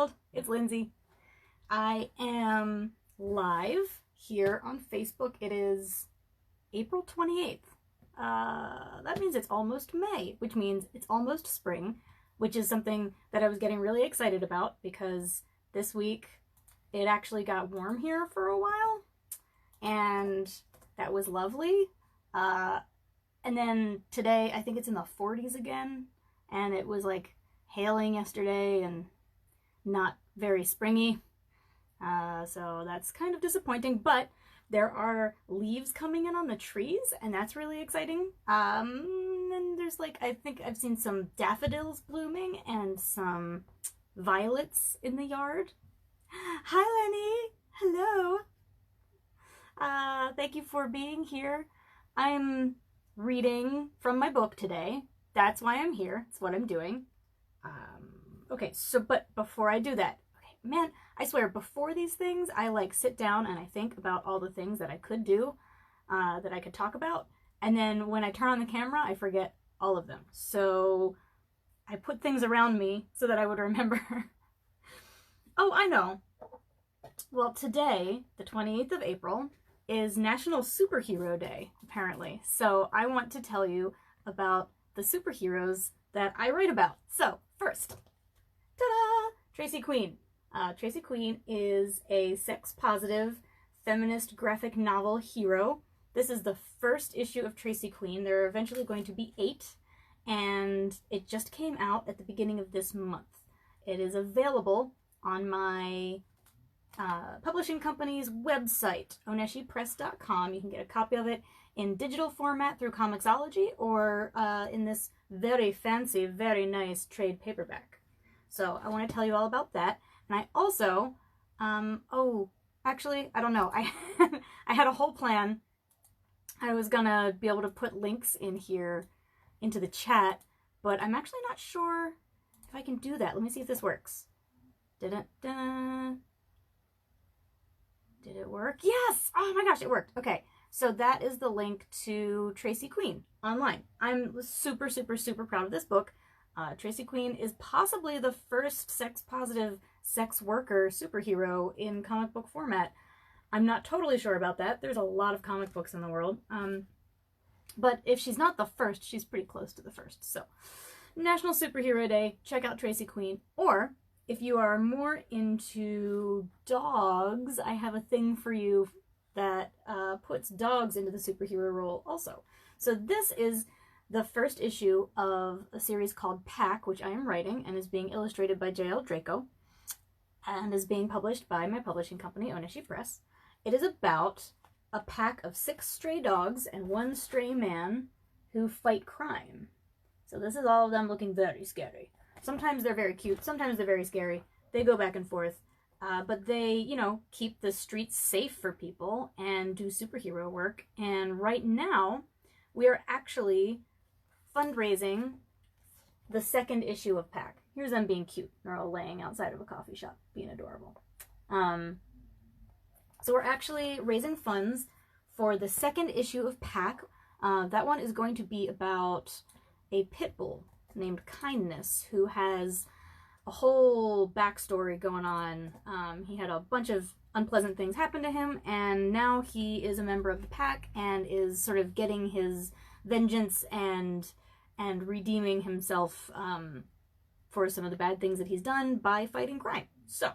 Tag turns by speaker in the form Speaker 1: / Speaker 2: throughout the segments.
Speaker 1: world, it's Lynsey. I am live here on Facebook. It is April 28th. That means it's almost May, which means it's almost spring, which is something that I was getting really excited about because this week it actually got warm here for a while, and that was lovely. And then today I think it's in the 40s again, and it was like hailing yesterday and not very springy. So that's kind of disappointing, but there are leaves coming in on the trees, and that's really exciting. And there's like, I think I've seen some daffodils blooming and some violets in the yard. Hi, Lenny. Hello. Thank you for being here. I'm reading from my book today. That's why I'm here. It's what I'm doing. Okay, but before I do that, man, I swear, before these things, I like sit down and I think about all the things that I could do, that I could talk about. And then when I turn on the camera, I forget all of them. So I put things around me so that I would remember. Oh, I know. Well, today, the 28th of April, is National Superhero Day, apparently. So I want to tell you about the superheroes that I write about. So, first, ta-da! Tracy Queen. Tracy Queen is a sex-positive feminist graphic novel hero. This is the first issue of Tracy Queen. There are eventually going to be 8, and it just came out at the beginning of this month. It is available on my publishing company's website, oneshipress.com. You can get a copy of it in digital format through Comixology or in this very fancy, very nice trade paperback. So I want to tell you all about that. And I also, oh, actually, I don't know. I had a whole plan. I was gonna be able to put links in here into the chat, but I'm actually not sure if I can do that. Let me see if this works. Da-da-da. Did it work? Yes! Oh my gosh, it worked. Okay, so that is the link to Tracy Queen online. I'm super, super, super proud of this book. Tracy Queen is possibly the first sex-positive sex worker superhero in comic book format. I'm not totally sure about that. There's a lot of comic books in the world. But if she's not the first, she's pretty close to the first. So, National Superhero Day, check out Tracy Queen. Or, if you are more into dogs, I have a thing for you that puts dogs into the superhero role also. So this is the first issue of a series called Pack, which I am writing and is being illustrated by J.L. Draco and is being published by my publishing company, Oneshi Press. It is about a pack of 6 stray dogs and 1 stray man who fight crime. So this is all of them looking very scary. Sometimes they're very cute, sometimes they're very scary. They go back and forth, but they, you know, keep the streets safe for people and do superhero work. And right now, we are actually fundraising the 2nd issue of Pack. Here's them being cute. They're all laying outside of a coffee shop, being adorable. So we're actually raising funds for the 2nd issue of Pack. That one is going to be about a pit bull named Kindness, who has a whole backstory going on. He had a bunch of unpleasant things happen to him, and now he is a member of the pack and is sort of getting his vengeance and redeeming himself for some of the bad things that he's done by fighting crime. So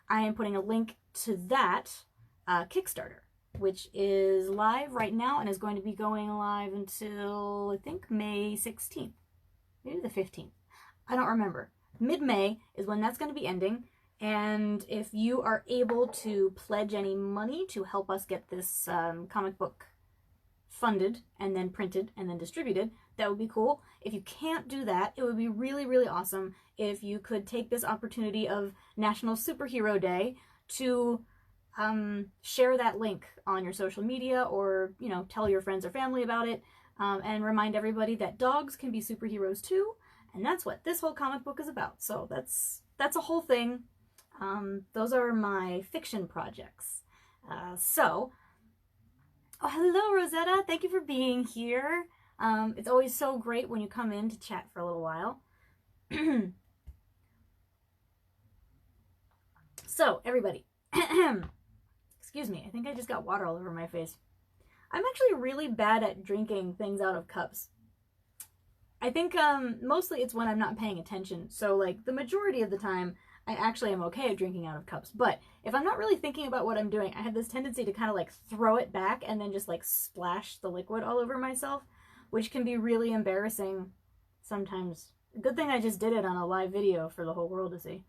Speaker 1: I am putting a link to that Kickstarter, which is live right now and is going to be going live until, I think, May 16th. Maybe the 15th. I don't remember. Mid-May is when that's going to be ending. And if you are able to pledge any money to help us get this comic book funded and then printed and then distributed, that would be cool. If you can't do that, it would be really, really awesome if you could take this opportunity of National Superhero Day to share that link on your social media, or, you know, tell your friends or family about it. And remind everybody that dogs can be superheroes too, and that's what this whole comic book is about. So that's a whole thing. Those are my fiction projects. Oh, hello, Rosetta. Thank you for being here. It's always so great when you come in to chat for a little while. What So, everybody, excuse me, I think I just got water all over my face. I'm actually really bad at drinking things out of cups. I think mostly it's when I'm not paying attention. So, like, the majority of the time, I actually am okay at drinking out of cups. But if I'm not really thinking about what I'm doing, I have this tendency to kind of, like, throw it back and then just, like, splash the liquid all over myself, which can be really embarrassing sometimes. Good thing I just did it on a live video for the whole world to see.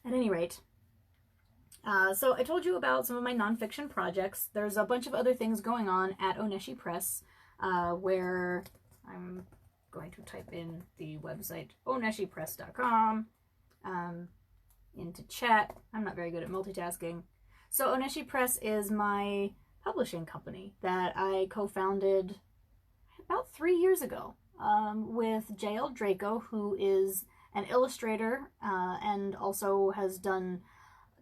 Speaker 1: At any rate, so I told you about some of my nonfiction projects. There's a bunch of other things going on at Oneshi Press, where I'm going to type in the website oneshipress.com into chat. I'm not very good at multitasking. So Oneshi Press is my publishing company that I co-founded about 3 years ago with J.L. Draco, who is an illustrator and also has done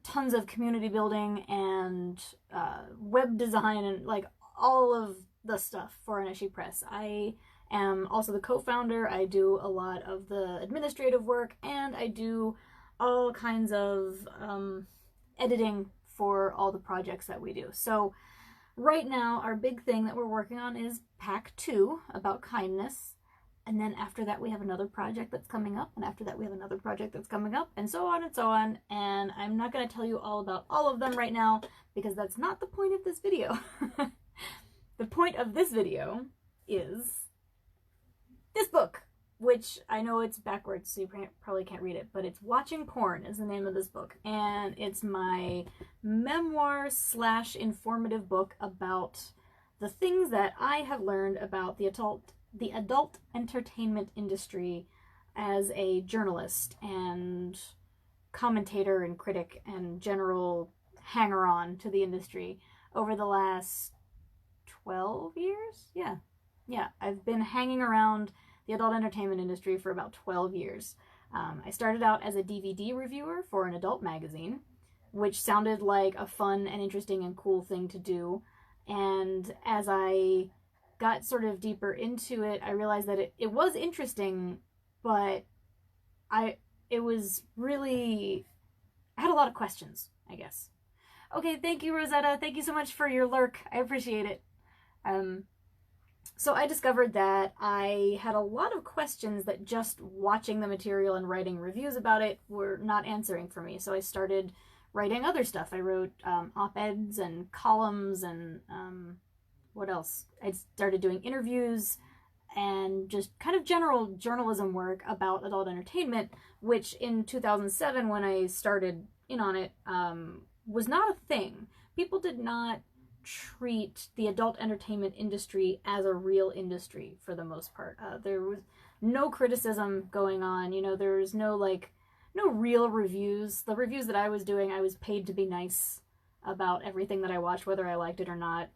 Speaker 1: tons of community building and web design and like all of the stuff for Oneshi Press. I am also the co-founder. I do a lot of the administrative work and I do all kinds of editing for all the projects that we do. So right now our big thing that we're working on is Pack 2 about kindness. And then after that, we have another project that's coming up. And after that, we have another project that's coming up. And so on and so on. And I'm not going to tell you all about all of them right now because that's not the point of this video. The point of this video is this book, which I know it's backwards, so you probably can't read it. But it's Watching Porn is the name of this book. And it's my memoir / informative book about the things that I have learned about the adult entertainment industry as a journalist and commentator and critic and general hanger-on to the industry over the last 12 years? Yeah, I've been hanging around the adult entertainment industry for about 12 years. I started out as a DVD reviewer for an adult magazine, which sounded like a fun and interesting and cool thing to do. And as I got sort of deeper into it, I realized that it was interesting, but I had a lot of questions, I guess. Okay, thank you, Rosetta. Thank you so much for your lurk. I appreciate it. So I discovered that I had a lot of questions that just watching the material and writing reviews about it were not answering for me. So I started writing other stuff. I wrote op-eds and columns and what else? I started doing interviews and just kind of general journalism work about adult entertainment, which in 2007, when I started in on it, was not a thing. People did not treat the adult entertainment industry as a real industry for the most part. There was no criticism going on. You know, there was no real reviews. The reviews that I was doing, I was paid to be nice about everything that I watched, whether I liked it or not.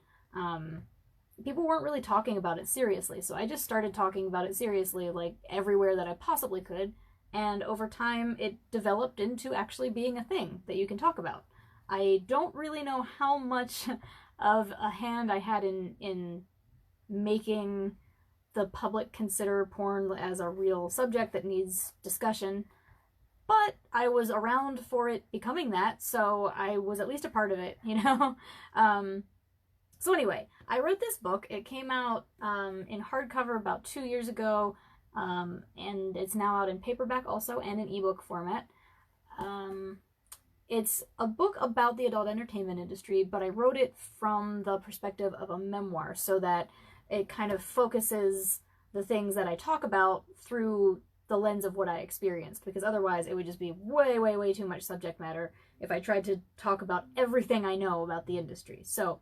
Speaker 1: People weren't really talking about it seriously, so I just started talking about it seriously, like, everywhere that I possibly could, and over time it developed into actually being a thing that you can talk about. I don't really know how much of a hand I had in making the public consider porn as a real subject that needs discussion, but I was around for it becoming that, so I was at least a part of it, you know? So anyway, I wrote this book. It came out in hardcover about 2 years ago, and it's now out in paperback also and in ebook format. It's a book about the adult entertainment industry, but I wrote it from the perspective of a memoir so that it kind of focuses the things that I talk about through the lens of what I experienced, because otherwise it would just be way, way, way too much subject matter if I tried to talk about everything I know about the industry. So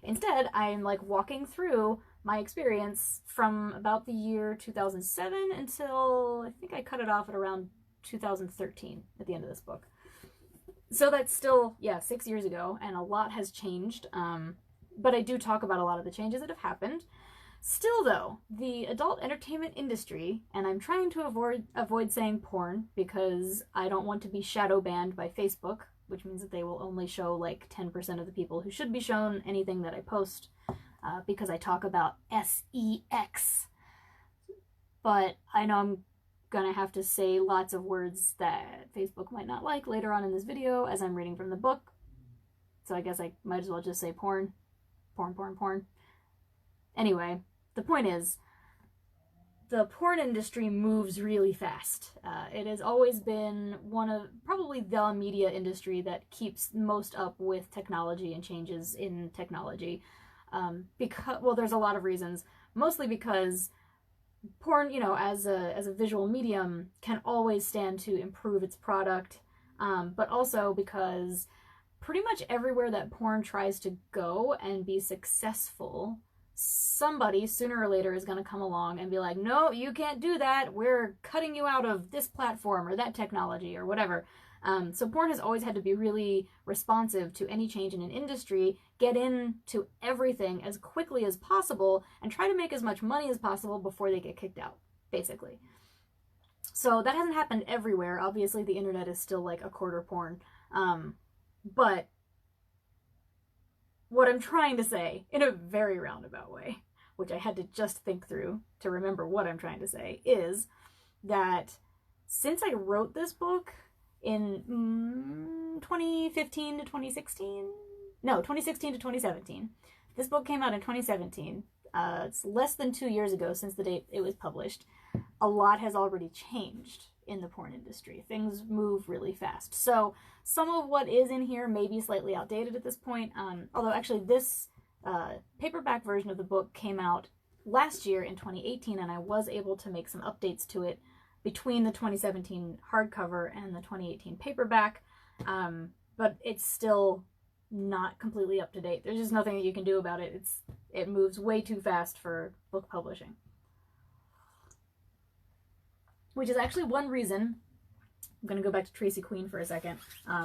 Speaker 1: instead, I'm like walking through my experience from about the year 2007 until I think I cut it off at around 2013 at the end of this book. So that's still, 6 years ago, and a lot has changed. But I do talk about a lot of the changes that have happened. Still, though, the adult entertainment industry, and I'm trying to avoid saying porn because I don't want to be shadow banned by Facebook, which means that they will only show like 10% of the people who should be shown anything that I post, because I talk about sex. But I know I'm gonna have to say lots of words that Facebook might not like later on in this video as I'm reading from the book. So I guess I might as well just say porn. Porn, porn, porn. Anyway, the point is, the porn industry moves really fast. It has always been one of, probably the media industry that keeps most up with technology and changes in technology. Because, well, there's a lot of reasons. Mostly because porn, you know, as a visual medium, can always stand to improve its product. But also because pretty much everywhere that porn tries to go and be successful, somebody sooner or later is going to come along and be like, no, you can't do that. We're cutting you out of this platform or that technology or whatever. So porn has always had to be really responsive to any change in an industry, get into everything as quickly as possible, and try to make as much money as possible before they get kicked out, basically. So that hasn't happened everywhere. Obviously, the internet is still like a quarter porn. But what I'm trying to say, in a very roundabout way, which I had to just think through to remember what I'm trying to say, is that since I wrote this book in 2015 to 2016, no, 2016 to 2017, this book came out in 2017, it's less than 2 years ago since the date it was published. A lot has already changed in the porn industry. Things move really fast. So some of what is in here may be slightly outdated at this point, although actually this paperback version of the book came out last year in 2018, and I was able to make some updates to it between the 2017 hardcover and the 2018 paperback, but it's still not completely up to date. There's just nothing that you can do about it. It moves way too fast for book publishing. Which is actually one reason, I'm going to go back to Tracy Queen for a second,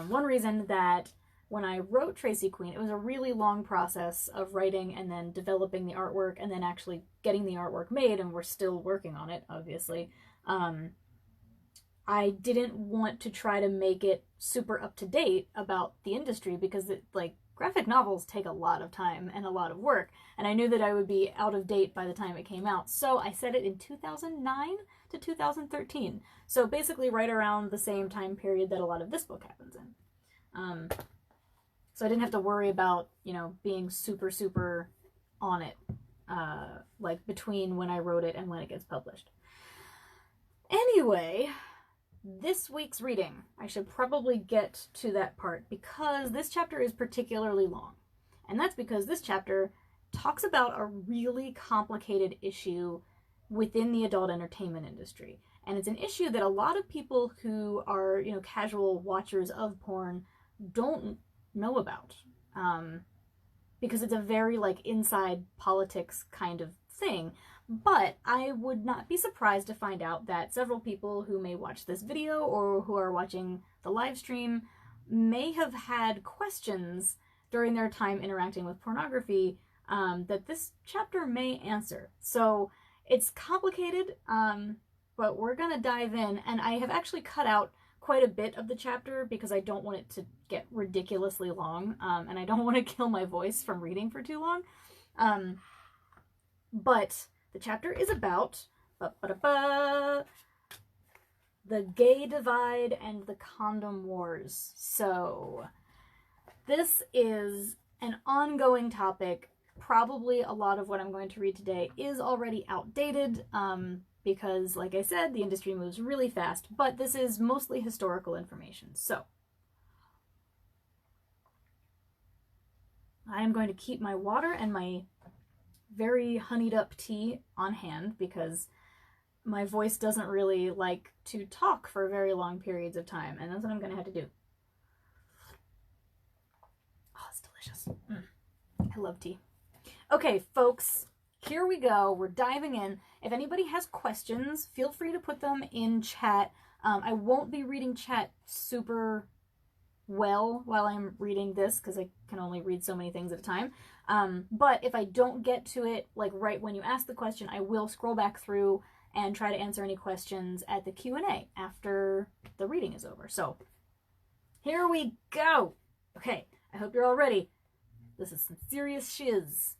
Speaker 1: one reason that when I wrote Tracy Queen, it was a really long process of writing and then developing the artwork and then actually getting the artwork made, and we're still working on it, obviously. I didn't want to try to make it super up-to-date about the industry because graphic novels take a lot of time and a lot of work, and I knew that I would be out of date by the time it came out. So I set it in 2009 to 2013. So basically right around the same time period that a lot of this book happens in. So I didn't have to worry about, you know, being super, super on it, like between when I wrote it and when it gets published. Anyway, this week's reading, I should probably get to that part because this chapter is particularly long. And that's because this chapter talks about a really complicated issue within the adult entertainment industry. And it's an issue that a lot of people who are, you know, casual watchers of porn don't know about. Because it's a very, like, inside politics kind of thing. But I would not be surprised to find out that several people who may watch this video or who are watching the live stream may have had questions during their time interacting with pornography that this chapter may answer. So it's complicated, but we're gonna dive in, and I have actually cut out quite a bit of the chapter because I don't want it to get ridiculously long, and I don't want to kill my voice from reading for too long. But the chapter is about the gay divide and the condom wars. So this is an ongoing topic. Probably a lot of what I'm going to read today is already outdated because, like I said, the industry moves really fast, but this is mostly historical information. So I am going to keep my water and my very honeyed up tea on hand because my voice doesn't really like to talk for very long periods of time, and that's what I'm going to have to do. Oh, it's delicious. I love tea. Okay, folks, here we go. We're diving in. If anybody has questions, feel free to put them in chat. I won't be reading chat super well while I'm reading this because I can only read so many things at a time. But if I don't get to it, like right when you ask the question, I will scroll back through and try to answer any questions at the Q&A after the reading is over. So here we go. Okay, I hope you're all ready. This is some serious shiz.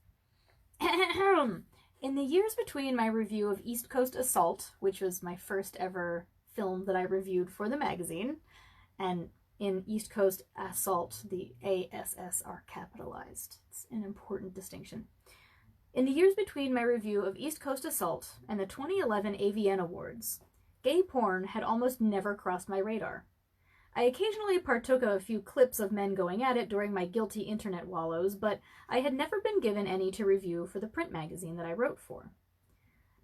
Speaker 1: In the years between my review of East Coast Assault, which was my first ever film that I reviewed for the magazine, and in East Coast Assault, the ASS are capitalized. It's an important distinction. In the years between my review of East Coast Assault and the 2011 AVN Awards, gay porn had almost never crossed my radar. I occasionally partook of a few clips of men going at it during my guilty internet wallows, but I had never been given any to review for the print magazine that I wrote for.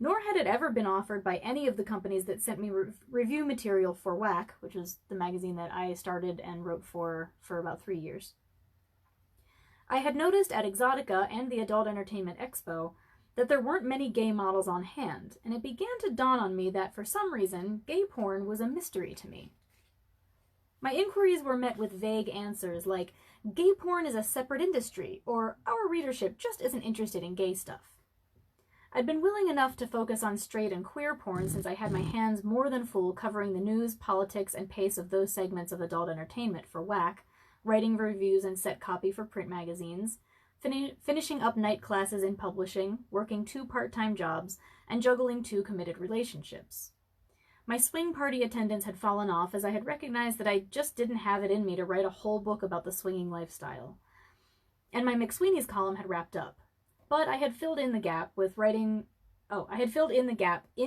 Speaker 1: Nor had it ever been offered by any of the companies that sent me review material for Whack, which was the magazine that I started and wrote for about 3 years. I had noticed at Exotica and the Adult Entertainment Expo that there weren't many gay models on hand, and it began to dawn on me that for some reason, gay porn was a mystery to me. My inquiries were met with vague answers like, gay porn is a separate industry, or our readership just isn't interested in gay stuff. I'd been willing enough to focus on straight and queer porn since I had my hands more than full covering the news, politics, and pace of those segments of adult entertainment for Whack, writing reviews and set copy for print magazines, finishing up night classes in publishing, working 2 part-time jobs, and juggling 2 committed relationships. My swing party attendance had fallen off as I had recognized that I just didn't have it in me to write a whole book about the swinging lifestyle. And my McSweeney's column had wrapped up. But I had filled in the gap in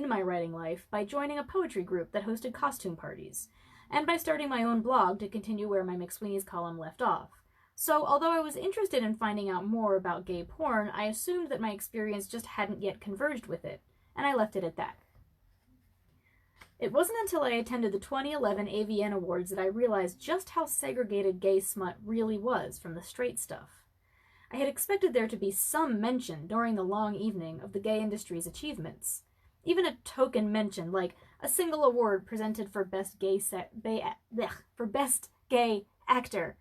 Speaker 1: my writing life by joining a poetry group that hosted costume parties, and by starting my own blog to continue where my McSweeney's column left off. So, although I was interested in finding out more about gay porn, I assumed that my experience just hadn't yet converged with it, and I left it at that. It wasn't until I attended the 2011 AVN Awards that I realized just how segregated gay smut really was from the straight stuff. I had expected there to be some mention during the long evening of the gay industry's achievements. Even a token mention, like a single award presented for best gay actor,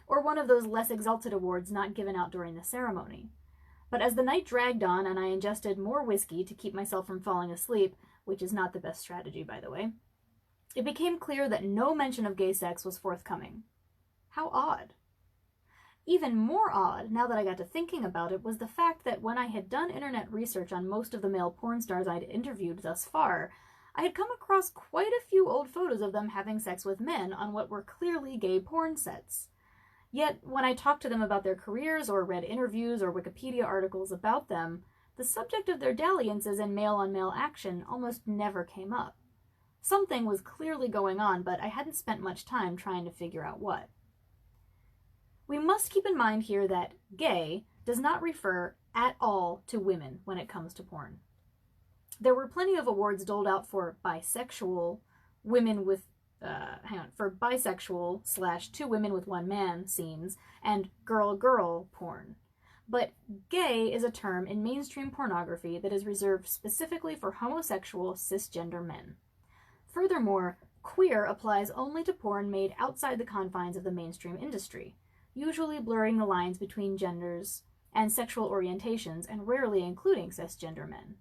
Speaker 1: or one of those less exalted awards not given out during the ceremony. But as the night dragged on and I ingested more whiskey to keep myself from falling asleep, which is not the best strategy, by the way, it became clear that no mention of gay sex was forthcoming. How odd. Even more odd, now that I got to thinking about it, was the fact that when I had done internet research on most of the male porn stars I'd interviewed thus far, I had come across quite a few old photos of them having sex with men on what were clearly gay porn sets. Yet, when I talked to them about their careers or read interviews or Wikipedia articles about them, the subject of their dalliances and male-on-male action almost never came up. Something was clearly going on, but I hadn't spent much time trying to figure out what. We must keep in mind here that gay does not refer at all to women when it comes to porn. There were plenty of awards doled out for bisexual, bisexual / 2 women with 1 man scenes, and girl-girl porn. But gay is a term in mainstream pornography that is reserved specifically for homosexual cisgender men. Furthermore, queer applies only to porn made outside the confines of the mainstream industry, usually blurring the lines between genders and sexual orientations, and rarely including cisgender men.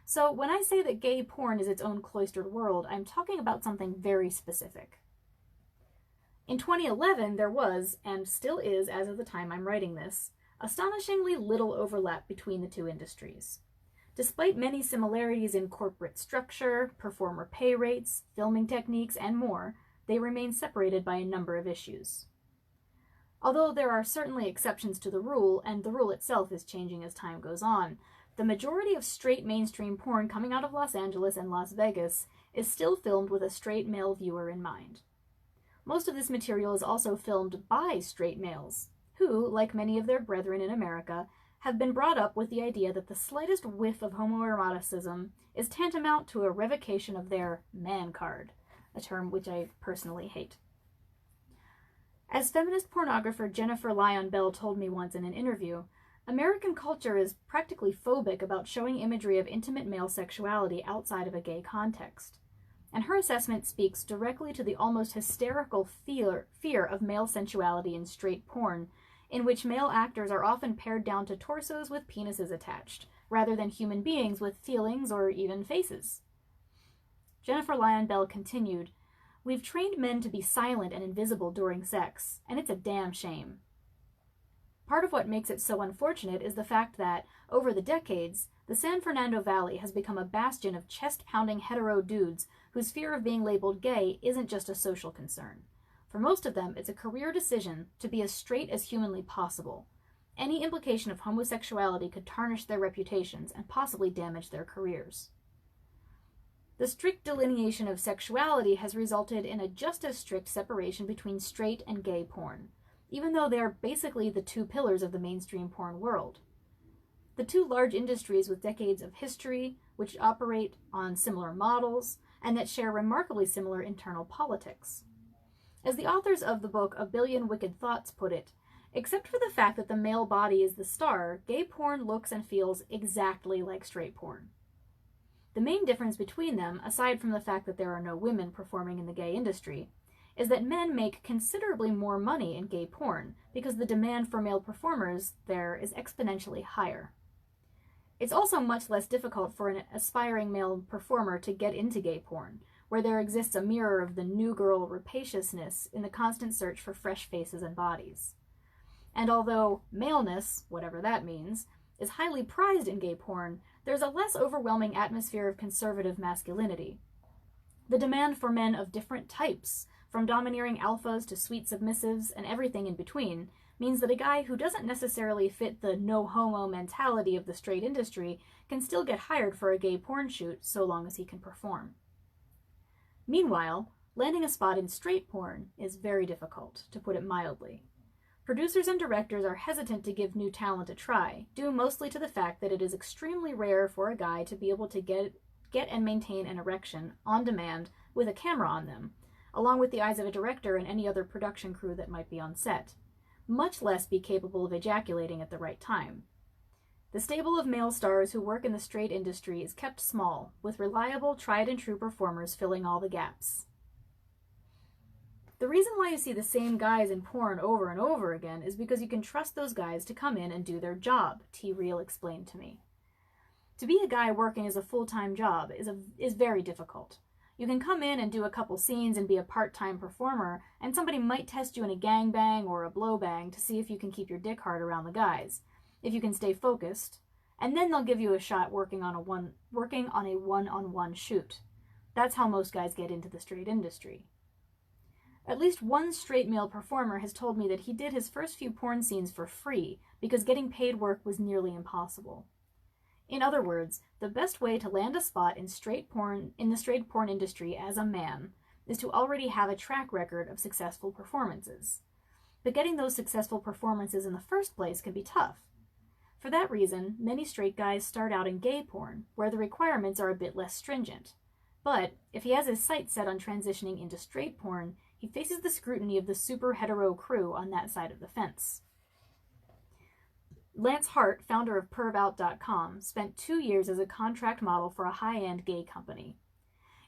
Speaker 1: So when I say that gay porn is its own cloistered world, I'm talking about something very specific. In 2011, there was, and still is as of the time I'm writing this, astonishingly little overlap between the 2 industries. Despite many similarities in corporate structure, performer pay rates, filming techniques, and more, they remain separated by a number of issues. Although there are certainly exceptions to the rule, and the rule itself is changing as time goes on, the majority of straight mainstream porn coming out of Los Angeles and Las Vegas is still filmed with a straight male viewer in mind. Most of this material is also filmed by straight males, who, like many of their brethren in America, have been brought up with the idea that the slightest whiff of homoeroticism is tantamount to a revocation of their man card, a term which I personally hate. As feminist pornographer Jennifer Lyon Bell told me once in an interview, American culture is practically phobic about showing imagery of intimate male sexuality outside of a gay context. And her assessment speaks directly to the almost hysterical fear of male sensuality in straight porn, in which male actors are often pared down to torsos with penises attached, rather than human beings with feelings or even faces. Jennifer Lyon Bell continued, "We've trained men to be silent and invisible during sex, and it's a damn shame. Part of what makes it so unfortunate is the fact that, over the decades, the the San Fernando Valley has become a bastion of chest-pounding hetero dudes whose fear of being labeled gay isn't just a social concern. For most of them, it's a career decision to be as straight as humanly possible. Any implication of homosexuality could tarnish their reputations and possibly damage their careers. The strict delineation of sexuality has resulted in a just as strict separation between straight and gay porn, even though they are basically the two pillars of the mainstream porn world. The two large industries with decades of history, which operate on similar models, and that share remarkably similar internal politics. As the authors of the book A Billion Wicked Thoughts put it, except for the fact that the male body is the star, gay porn looks and feels exactly like straight porn. The main difference between them, aside from the fact that there are no women performing in the gay industry, is that men make considerably more money in gay porn because the demand for male performers there is exponentially higher. It's also much less difficult for an aspiring male performer to get into gay porn, where there exists a mirror of the new girl rapaciousness in the constant search for fresh faces and bodies. And although maleness, whatever that means, is highly prized in gay porn, there's a less overwhelming atmosphere of conservative masculinity. The demand for men of different types, from domineering alphas to sweet submissives and everything in between, means that a guy who doesn't necessarily fit the no-homo mentality of the straight industry can still get hired for a gay porn shoot so long as he can perform. Meanwhile, landing a spot in straight porn is very difficult, to put it mildly. Producers and directors are hesitant to give new talent a try, due mostly to the fact that it is extremely rare for a guy to be able to get and maintain an erection on demand with a camera on them, along with the eyes of a director and any other production crew that might be on set, much less be capable of ejaculating at the right time. The stable of male stars who work in the straight industry is kept small, with reliable, tried-and-true performers filling all the gaps. The reason why you see the same guys in porn over and over again is because you can trust those guys to come in and do their job, T. Real explained to me. To be a guy working as a full-time job is very difficult. You can come in and do a couple scenes and be a part-time performer, and somebody might test you in a gangbang or a blowbang to see if you can keep your dick hard around the guys, if you can stay focused, and then they'll give you a shot working on a one-on-one shoot. That's how most guys get into the straight industry. At least one straight male performer has told me that he did his first few porn scenes for free because getting paid work was nearly impossible. In other words, the best way to land a spot in the straight porn industry as a man is to already have a track record of successful performances. But getting those successful performances in the first place can be tough. For that reason, many straight guys start out in gay porn, where the requirements are a bit less stringent. But if he has his sights set on transitioning into straight porn, he faces the scrutiny of the super hetero crew on that side of the fence. Lance Hart, founder of pervout.com, spent 2 years as a contract model for a high-end gay company.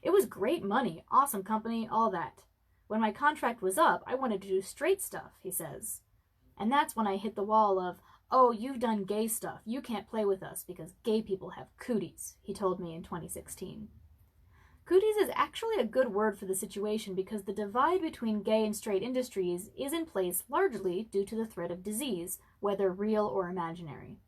Speaker 1: It was great money, awesome company, all that. When my contract was up, I wanted to do straight stuff, he says. And that's when I hit the wall of, oh, you've done gay stuff, you can't play with us because gay people have cooties, he told me in 2016. Cooties is actually a good word for the situation because the divide between gay and straight industries is in place largely due to the threat of disease, whether real or imaginary.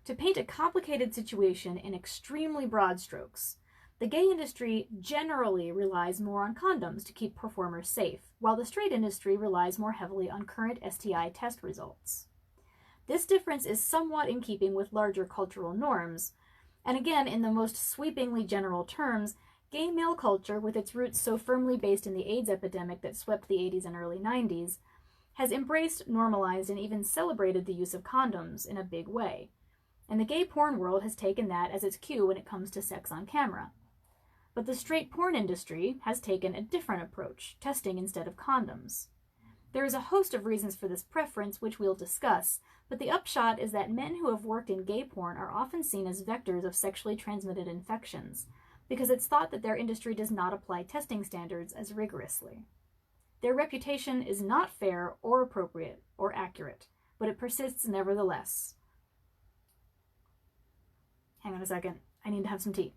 Speaker 1: To paint a complicated situation in extremely broad strokes, the gay industry generally relies more on condoms to keep performers safe, while the straight industry relies more heavily on current STI test results. This difference is somewhat in keeping with larger cultural norms, and again, in the most sweepingly general terms, gay male culture, with its roots so firmly based in the AIDS epidemic that swept the 80s and early 90s, has embraced, normalized, and even celebrated the use of condoms in a big way. And the gay porn world has taken that as its cue when it comes to sex on camera. But the straight porn industry has taken a different approach, testing instead of condoms. There is a host of reasons for this preference, which we'll discuss, but the upshot is that men who have worked in gay porn are often seen as vectors of sexually transmitted infections, because it's thought that their industry does not apply testing standards as rigorously. Their reputation is not fair or appropriate or accurate, but it persists nevertheless. Hang on a second. I need to have some tea.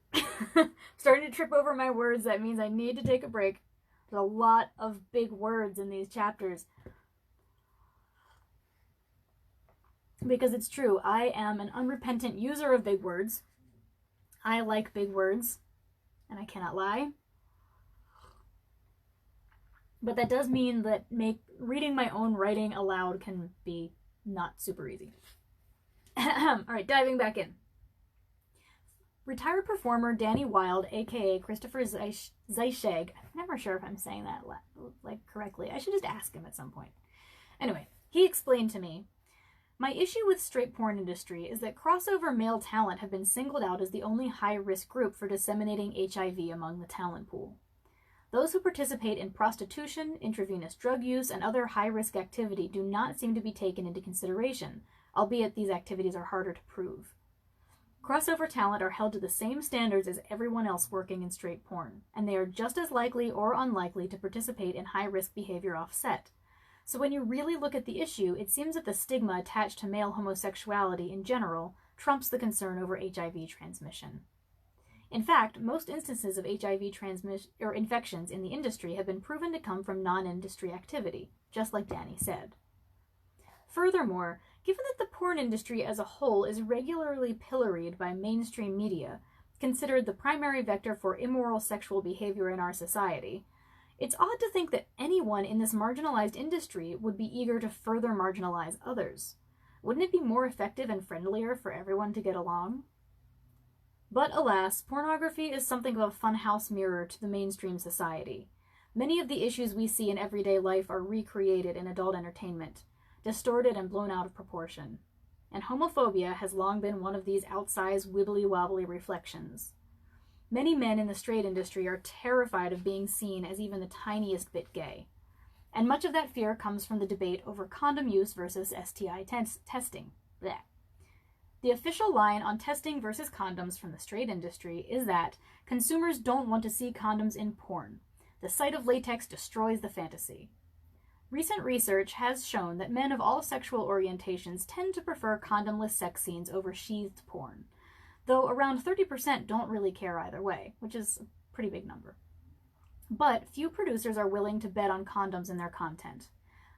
Speaker 1: Starting to trip over my words. That means I need to take a break. There's a lot of big words in these chapters. Because it's true, I am an unrepentant user of big words, I like big words, and I cannot lie. But that does mean that reading my own writing aloud can be not super easy. All right, diving back in. Retired performer Danny Wilde, aka Christopher Zeischegg. I'm never sure if I'm saying that correctly. I should just ask him at some point. Anyway, he explained to me, "My issue with straight porn industry is that crossover male talent have been singled out as the only high-risk group for disseminating HIV among the talent pool. Those who participate in prostitution, intravenous drug use, and other high-risk activity do not seem to be taken into consideration, albeit these activities are harder to prove. Crossover talent are held to the same standards as everyone else working in straight porn, and they are just as likely or unlikely to participate in high-risk behavior off-set. So when you really look at the issue, it seems that the stigma attached to male homosexuality in general trumps the concern over HIV transmission. In fact, most instances of HIV infections in the industry have been proven to come from non-industry activity, just like Danny said. Furthermore, given that the porn industry as a whole is regularly pilloried by mainstream media, considered the primary vector for immoral sexual behavior in our society, it's odd to think that anyone in this marginalized industry would be eager to further marginalize others. Wouldn't it be more effective and friendlier for everyone to get along? But alas, pornography is something of a funhouse mirror to the mainstream society. Many of the issues we see in everyday life are recreated in adult entertainment, distorted and blown out of proportion. And homophobia has long been one of these outsized, wibbly-wobbly reflections. Many men in the straight industry are terrified of being seen as even the tiniest bit gay. And much of that fear comes from the debate over condom use versus STI testing. Blech. The official line on testing versus condoms from the straight industry is that consumers don't want to see condoms in porn. The sight of latex destroys the fantasy. Recent research has shown that men of all sexual orientations tend to prefer condomless sex scenes over sheathed porn, though around 30% don't really care either way, which is a pretty big number. But few producers are willing to bet on condoms in their content.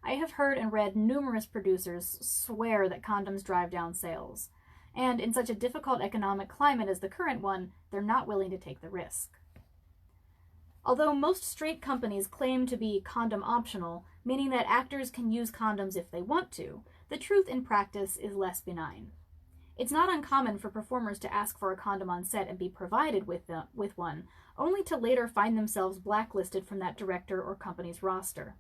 Speaker 1: I have heard and read numerous producers swear that condoms drive down sales. And in such a difficult economic climate as the current one, they're not willing to take the risk. Although most straight companies claim to be condom optional, meaning that actors can use condoms if they want to, the truth in practice is less benign. It's not uncommon for performers to ask for a condom on set and be provided with one, only to later find themselves blacklisted from that director or company's roster.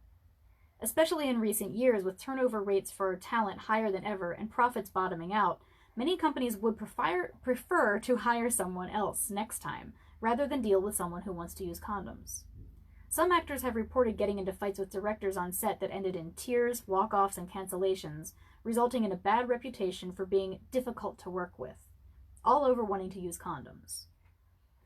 Speaker 1: Especially in recent years, with turnover rates for talent higher than ever and profits bottoming out, many companies would prefer to hire someone else next time, rather than deal with someone who wants to use condoms. Some actors have reported getting into fights with directors on set that ended in tears, walk-offs, and cancellations, resulting in a bad reputation for being difficult to work with, all over wanting to use condoms.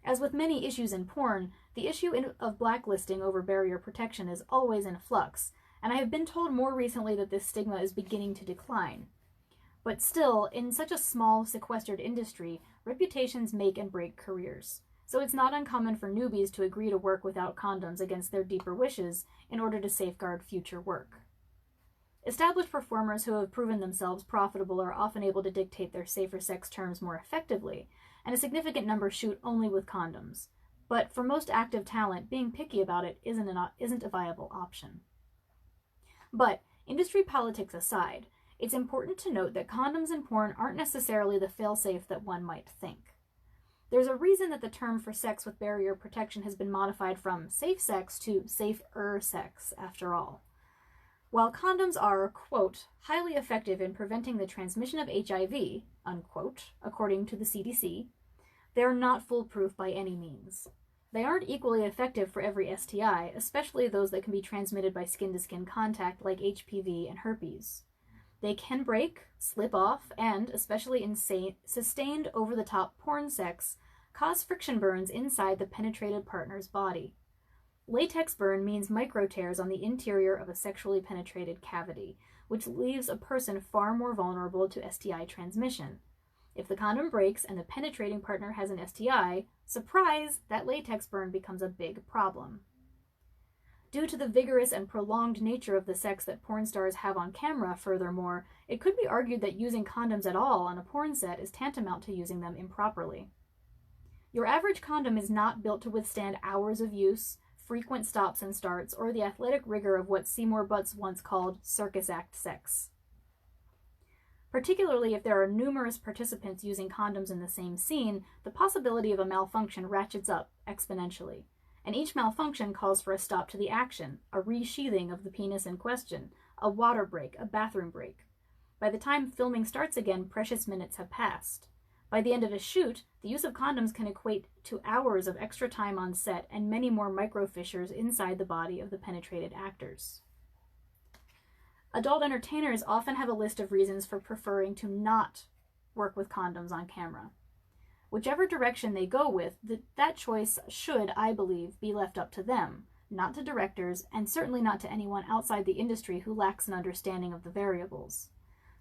Speaker 1: As with many issues in porn, the issue of blacklisting over barrier protection is always in flux, and I have been told more recently that this stigma is beginning to decline. But still, in such a small, sequestered industry, reputations make and break careers. So it's not uncommon for newbies to agree to work without condoms against their deeper wishes in order to safeguard future work. Established performers who have proven themselves profitable are often able to dictate their safer sex terms more effectively, and a significant number shoot only with condoms. But for most active talent, being picky about it isn't a viable option. But, industry politics aside, it's important to note that condoms in porn aren't necessarily the failsafe that one might think. There's a reason that the term for sex with barrier protection has been modified from safe sex to safer sex, after all. While condoms are, quote, highly effective in preventing the transmission of HIV, unquote, according to the CDC, they are not foolproof by any means. They aren't equally effective for every STI, especially those that can be transmitted by skin-to-skin contact like HPV and herpes. They can break, slip off, and, especially in sustained over-the-top porn sex, cause friction burns inside the penetrated partner's body. Latex burn means micro tears on the interior of a sexually penetrated cavity, which leaves a person far more vulnerable to STI transmission. If the condom breaks and the penetrating partner has an STI, surprise, that latex burn becomes a big problem. Due to the vigorous and prolonged nature of the sex that porn stars have on camera, furthermore, it could be argued that using condoms at all on a porn set is tantamount to using them improperly. Your average condom is not built to withstand hours of use, frequent stops and starts, or the athletic rigor of what Seymore Butts once called circus act sex. Particularly if there are numerous participants using condoms in the same scene, the possibility of a malfunction ratchets up exponentially, and each malfunction calls for a stop to the action, a resheathing of the penis in question, a water break, a bathroom break. By the time filming starts again, precious minutes have passed. By the end of a shoot, the use of condoms can equate to hours of extra time on set and many more microfissures inside the body of the penetrated actors. Adult entertainers often have a list of reasons for preferring to not work with condoms on camera. Whichever direction they go with, that choice should, I believe, be left up to them, not to directors, and certainly not to anyone outside the industry who lacks an understanding of the variables.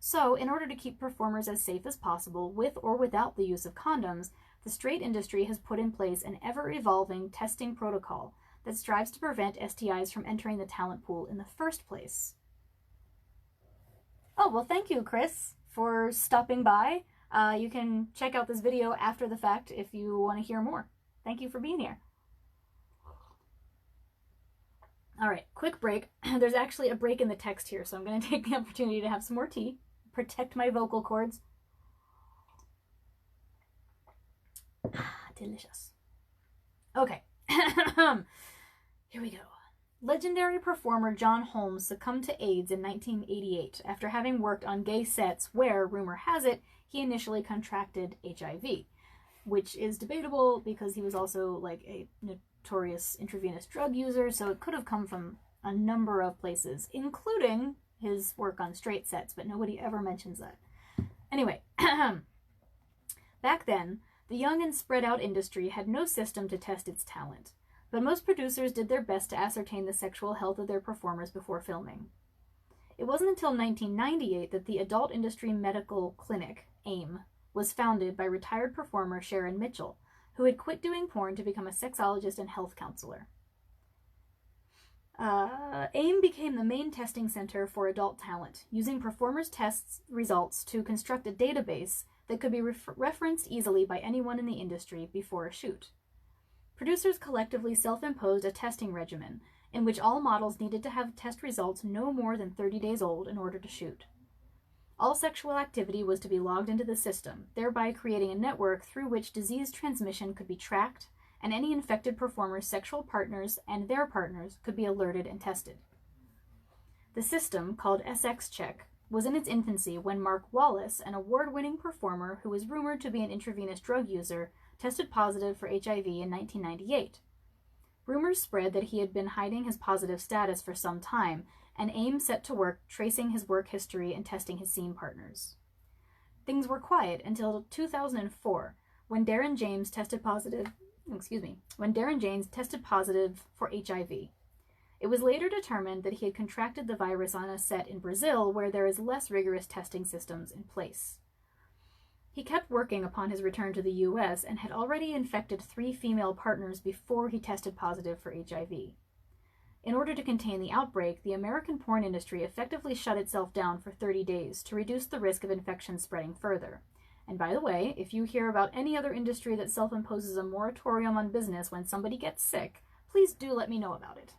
Speaker 1: So, in order to keep performers as safe as possible, with or without the use of condoms, the straight industry has put in place an ever-evolving testing protocol that strives to prevent STIs from entering the talent pool in the first place. Oh, well, thank you, Chris, for stopping by. You can check out this video after the fact if you want to hear more. Thank you for being here. All right, quick break. There's actually a break in the text here, so I'm going to take the opportunity to have some more tea, protect my vocal cords. Delicious. Okay, here we go. Legendary performer John Holmes succumbed to AIDS in 1988 after having worked on gay sets where, rumor has it, he initially contracted HIV, which is debatable because he was also like a notorious intravenous drug user, so it could have come from a number of places, including his work on straight sets, but nobody ever mentions that. Anyway, back then, the young and spread out industry had no system to test its talent. But most producers did their best to ascertain the sexual health of their performers before filming. It wasn't until 1998 that the Adult Industry Medical Clinic, AIM, was founded by retired performer Sharon Mitchell, who had quit doing porn to become a sexologist and health counselor. AIM became the main testing center for adult talent, using performers' tests results to construct a database that could be referenced easily by anyone in the industry before a shoot. Producers collectively self-imposed a testing regimen in which all models needed to have test results no more than 30 days old in order to shoot. All sexual activity was to be logged into the system, thereby creating a network through which disease transmission could be tracked, and any infected performers' sexual partners and their partners could be alerted and tested. The system, called SX Check, was in its infancy when Mark Wallace, an award-winning performer who was rumored to be an intravenous drug user, tested positive for HIV in 1998. Rumors spread that he had been hiding his positive status for some time, and AIM set to work tracing his work history and testing his scene partners. Things were quiet until 2004, when Darren James tested positive for HIV. It was later determined that he had contracted the virus on a set in Brazil, where there is less rigorous testing systems in place. He kept working upon his return to the U.S. and had already infected 3 female partners before he tested positive for HIV. In order to contain the outbreak, the American porn industry effectively shut itself down for 30 days to reduce the risk of infection spreading further. And by the way, if you hear about any other industry that self-imposes a moratorium on business when somebody gets sick, please do let me know about it.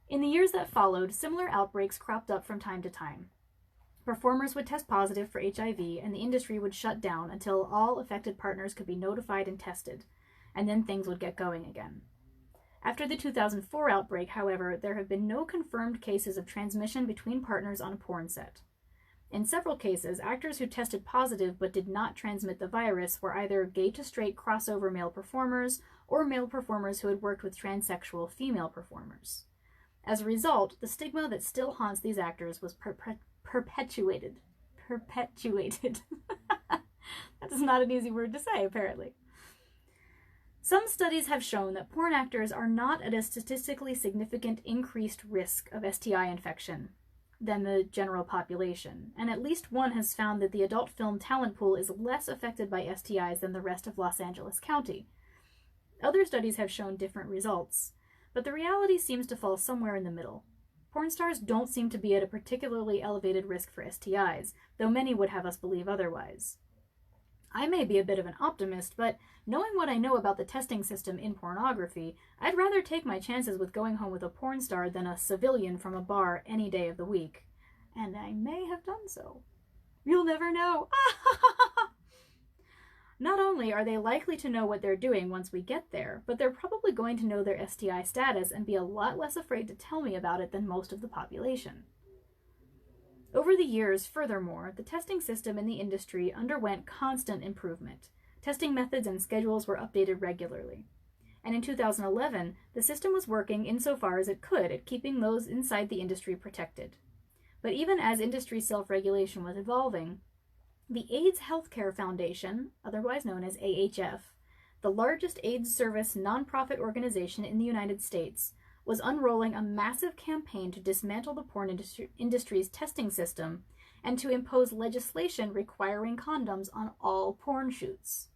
Speaker 1: In the years that followed, similar outbreaks cropped up from time to time. Performers would test positive for HIV, and the industry would shut down until all affected partners could be notified and tested, and then things would get going again. After the 2004 outbreak, however, there have been no confirmed cases of transmission between partners on a porn set. In several cases, actors who tested positive but did not transmit the virus were either gay to straight crossover male performers or male performers who had worked with transsexual female performers. As a result, the stigma that still haunts these actors was perpetuated. That is not an easy word to say, apparently. Some studies have shown that porn actors are not at a statistically significant increased risk of STI infection than the general population, and at least one has found that the adult film talent pool is less affected by STIs than the rest of Los Angeles County. Other studies have shown different results, but the reality seems to fall somewhere in the middle. Porn stars don't seem to be at a particularly elevated risk for STIs, though many would have us believe otherwise. I may be a bit of an optimist, but knowing what I know about the testing system in pornography, I'd rather take my chances with going home with a porn star than a civilian from a bar any day of the week. And I may have done so. You'll never know. Not only are they likely to know what they're doing once we get there, but they're probably going to know their STI status and be a lot less afraid to tell me about it than most of the population. Over the years, furthermore, the testing system in the industry underwent constant improvement. Testing methods and schedules were updated regularly. And in 2011, the system was working insofar as it could at keeping those inside the industry protected. But even as industry self-regulation was evolving, the AIDS Healthcare Foundation, otherwise known as AHF, the largest AIDS service nonprofit organization in the United States, was unrolling a massive campaign to dismantle the porn industry's testing system and to impose legislation requiring condoms on all porn shoots.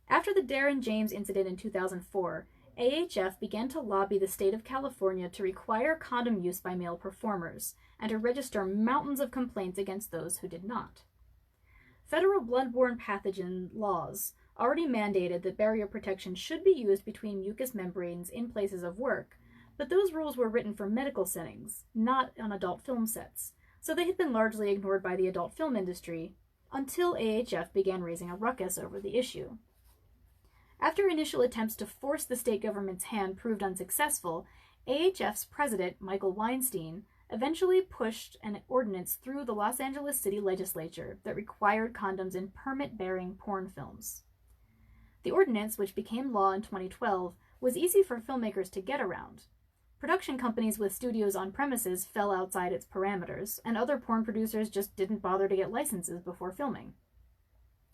Speaker 1: After the Darren James incident in 2004, AHF began to lobby the state of California to require condom use by male performers and to register mountains of complaints against those who did not. Federal bloodborne pathogen laws already mandated that barrier protection should be used between mucous membranes in places of work, but those rules were written for medical settings, not on adult film sets, so they had been largely ignored by the adult film industry until AHF began raising a ruckus over the issue. After initial attempts to force the state government's hand proved unsuccessful, AHF's president, Michael Weinstein, eventually pushed an ordinance through the Los Angeles City Legislature that required condoms in permit-bearing porn films. The ordinance, which became law in 2012, was easy for filmmakers to get around. Production companies with studios on premises fell outside its parameters, and other porn producers just didn't bother to get licenses before filming.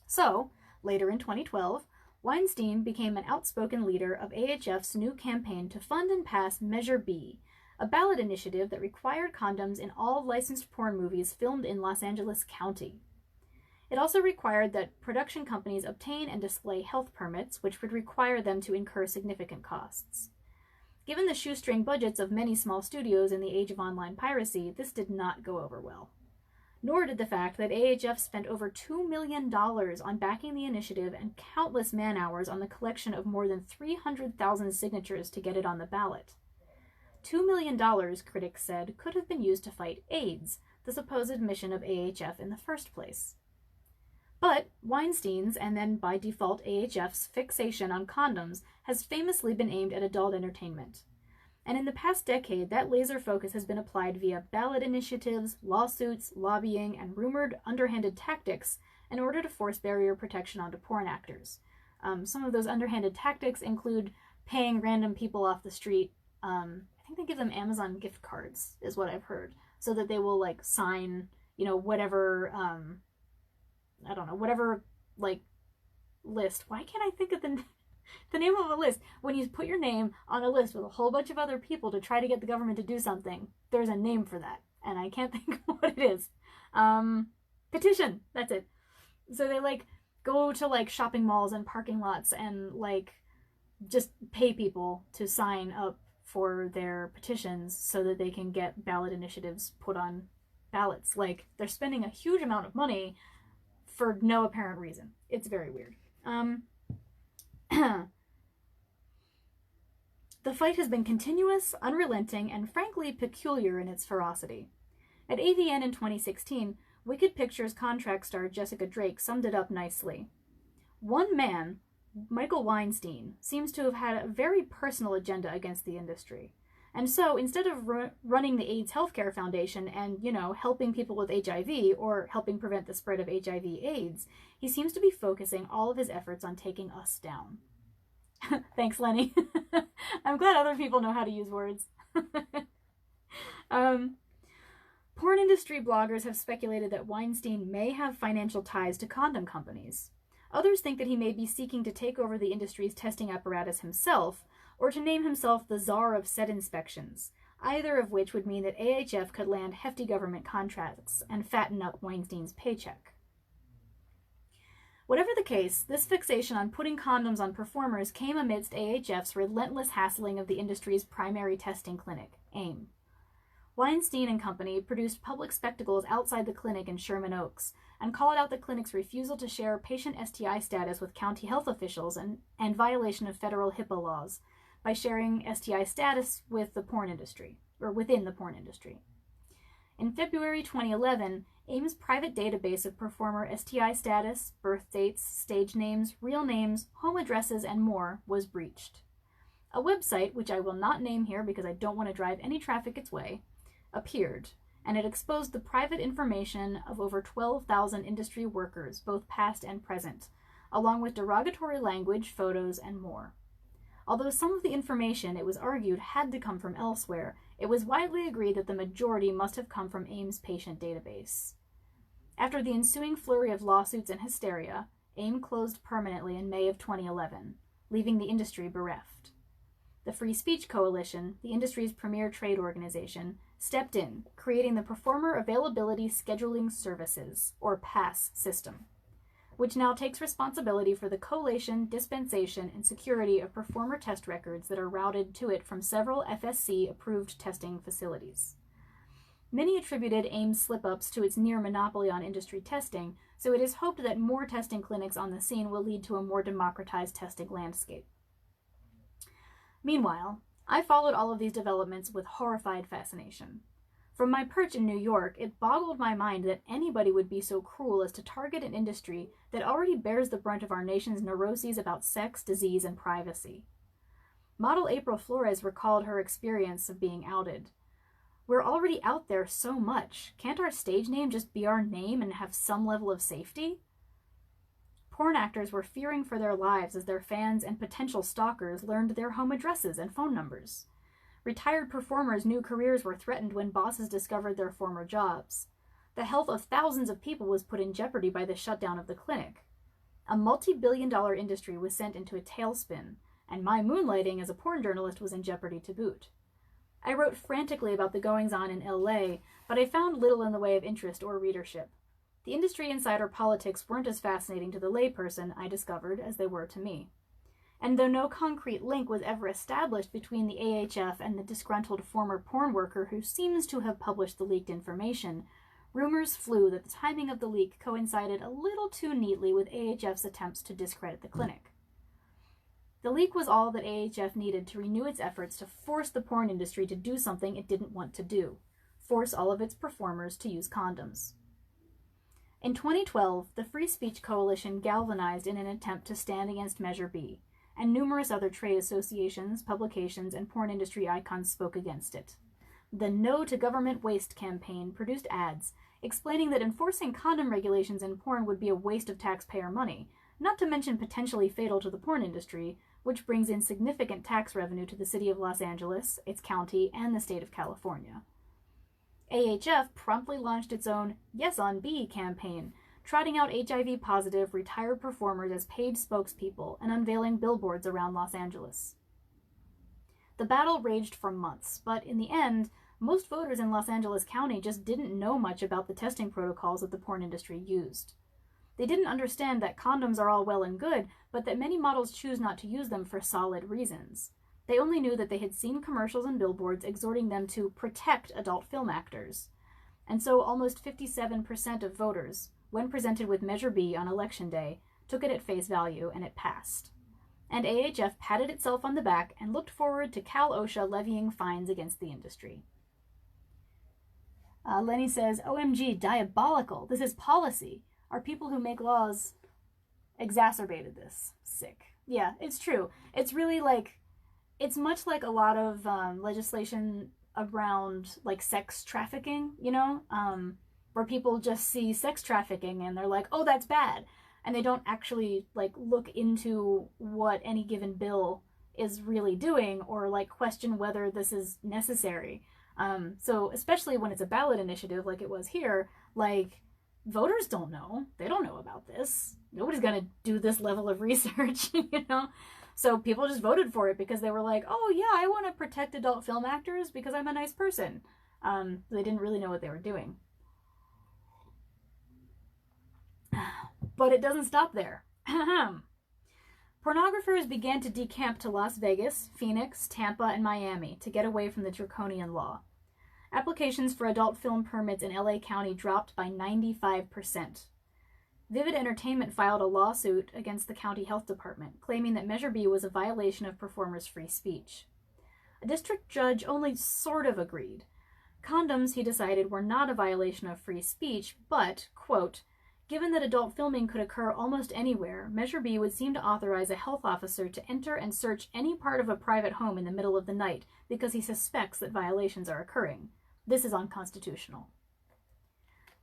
Speaker 1: So, later in 2012, Weinstein became an outspoken leader of AHF's new campaign to fund and pass Measure B, a ballot initiative that required condoms in all licensed porn movies filmed in Los Angeles County. It also required that production companies obtain and display health permits, which would require them to incur significant costs. Given the shoestring budgets of many small studios in the age of online piracy, this did not go over well. Nor did the fact that AHF spent over $2 million on backing the initiative and countless man-hours on the collection of more than 300,000 signatures to get it on the ballot. $2 million, critics said, could have been used to fight AIDS, the supposed mission of AHF in the first place. But Weinstein's, and then by default AHF's, fixation on condoms has famously been aimed at adult entertainment. And in the past decade, that laser focus has been applied via ballot initiatives, lawsuits, lobbying, and rumored underhanded tactics in order to force barrier protection onto porn actors. Some of those underhanded tactics include paying random people off the street. I think they give them Amazon gift cards, is what I've heard, so that they will, like, sign, whatever, whatever, like, list. Why can't I think of the name of a list? When you put your name on a list with a whole bunch of other people to try to get the government to do something, there's a name for that, and I can't think of what it is. Petition, that's it. So they, like, go to, like, shopping malls and parking lots and, like, just pay people to sign up for their petitions so that they can get ballot initiatives put on ballots. Like, they're spending a huge amount of money for no apparent reason. It's very weird. The fight has been continuous, unrelenting, and frankly peculiar in its ferocity. At AVN in 2016, Wicked Pictures contract star Jessica Drake summed it up nicely. One man, Michael Weinstein, seems to have had a very personal agenda against the industry. And so, instead of running the AIDS Healthcare Foundation and, helping people with HIV or helping prevent the spread of HIV/AIDS, he seems to be focusing all of his efforts on taking us down. Thanks, Lenny. I'm glad other people know how to use words. Porn industry bloggers have speculated that Weinstein may have financial ties to condom companies. Others think that he may be seeking to take over the industry's testing apparatus himself, or to name himself the Czar of Set Inspections, either of which would mean that AHF could land hefty government contracts and fatten up Weinstein's paycheck. Whatever the case, this fixation on putting condoms on performers came amidst AHF's relentless hassling of the industry's primary testing clinic, AIM. Weinstein and company produced public spectacles outside the clinic in Sherman Oaks, and called out the clinic's refusal to share patient STI status with county health officials and violation of federal HIPAA laws by sharing STI status with the porn industry, or within the porn industry. In February 2011, AIM's private database of performer STI status, birth dates, stage names, real names, home addresses, and more was breached. A website, which I will not name here because I don't want to drive any traffic its way, appeared, and it exposed the private information of over 12,000 industry workers, both past and present, along with derogatory language, photos, and more. Although some of the information, it was argued, had to come from elsewhere, it was widely agreed that the majority must have come from AIM's patient database. After the ensuing flurry of lawsuits and hysteria, AIM closed permanently in May of 2011, leaving the industry bereft. The Free Speech Coalition, the industry's premier trade organization, stepped in, creating the Performer Availability Scheduling Services, or PASS system, which now takes responsibility for the collation, dispensation, and security of performer test records that are routed to it from several FSC-approved testing facilities. Many attributed AIM's slip-ups to its near monopoly on industry testing, so it is hoped that more testing clinics on the scene will lead to a more democratized testing landscape. Meanwhile, I followed all of these developments with horrified fascination. From my perch in New York, it boggled my mind that anybody would be so cruel as to target an industry that already bears the brunt of our nation's neuroses about sex, disease, and privacy. Model April Flores recalled her experience of being outed. We're already out there so much. Can't our stage name just be our name and have some level of safety? Porn actors were fearing for their lives as their fans and potential stalkers learned their home addresses and phone numbers. Retired performers' new careers were threatened when bosses discovered their former jobs. The health of thousands of people was put in jeopardy by the shutdown of the clinic. A multi-billion-dollar industry was sent into a tailspin, and my moonlighting as a porn journalist was in jeopardy to boot. I wrote frantically about the goings-on in LA, but I found little in the way of interest or readership. The industry insider politics weren't as fascinating to the layperson, I discovered, as they were to me. And though no concrete link was ever established between the AHF and the disgruntled former porn worker who seems to have published the leaked information, rumors flew that the timing of the leak coincided a little too neatly with AHF's attempts to discredit the clinic. The leak was all that AHF needed to renew its efforts to force the porn industry to do something it didn't want to do, force all of its performers to use condoms. In 2012, the Free Speech Coalition galvanized in an attempt to stand against Measure B, and numerous other trade associations, publications, and porn industry icons spoke against it. The No to Government Waste campaign produced ads explaining that enforcing condom regulations in porn would be a waste of taxpayer money, not to mention potentially fatal to the porn industry, which brings in significant tax revenue to the city of Los Angeles, its county, and the state of California. AHF promptly launched its own Yes on B campaign, trotting out HIV-positive retired performers as paid spokespeople and unveiling billboards around Los Angeles. The battle raged for months, but in the end, most voters in Los Angeles County just didn't know much about the testing protocols that the porn industry used. They didn't understand that condoms are all well and good, but that many models choose not to use them for solid reasons. They only knew that they had seen commercials and billboards exhorting them to protect adult film actors. And so almost 57% of voters, when presented with Measure B on Election Day, took it at face value, and it passed. And AHF patted itself on the back and looked forward to Cal OSHA levying fines against the industry. Lenny says, OMG, diabolical. This is policy. Our people who make laws exacerbated this. Sick. Yeah, it's true. It's really like, it's much like a lot of legislation around like sex trafficking, you know, where people just see sex trafficking and they're like, oh, that's bad. And they don't actually like look into what any given bill is really doing or like question whether this is necessary. So especially when it's a ballot initiative like it was here, like voters don't know. They don't know about this. Nobody's going to do this level of research, you know? So people just voted for it because they were like, oh yeah, I want to protect adult film actors because I'm a nice person. They didn't really know what they were doing. But it doesn't stop there. Pornographers began to decamp to Las Vegas, Phoenix, Tampa, and Miami to get away from the draconian law. Applications for adult film permits in LA County dropped by 95%. Vivid Entertainment filed a lawsuit against the county health department, claiming that Measure B was a violation of performers' free speech. A district judge only sort of agreed. Condoms, he decided, were not a violation of free speech, but, quote, given that adult filming could occur almost anywhere, Measure B would seem to authorize a health officer to enter and search any part of a private home in the middle of the night because he suspects that violations are occurring. This is unconstitutional.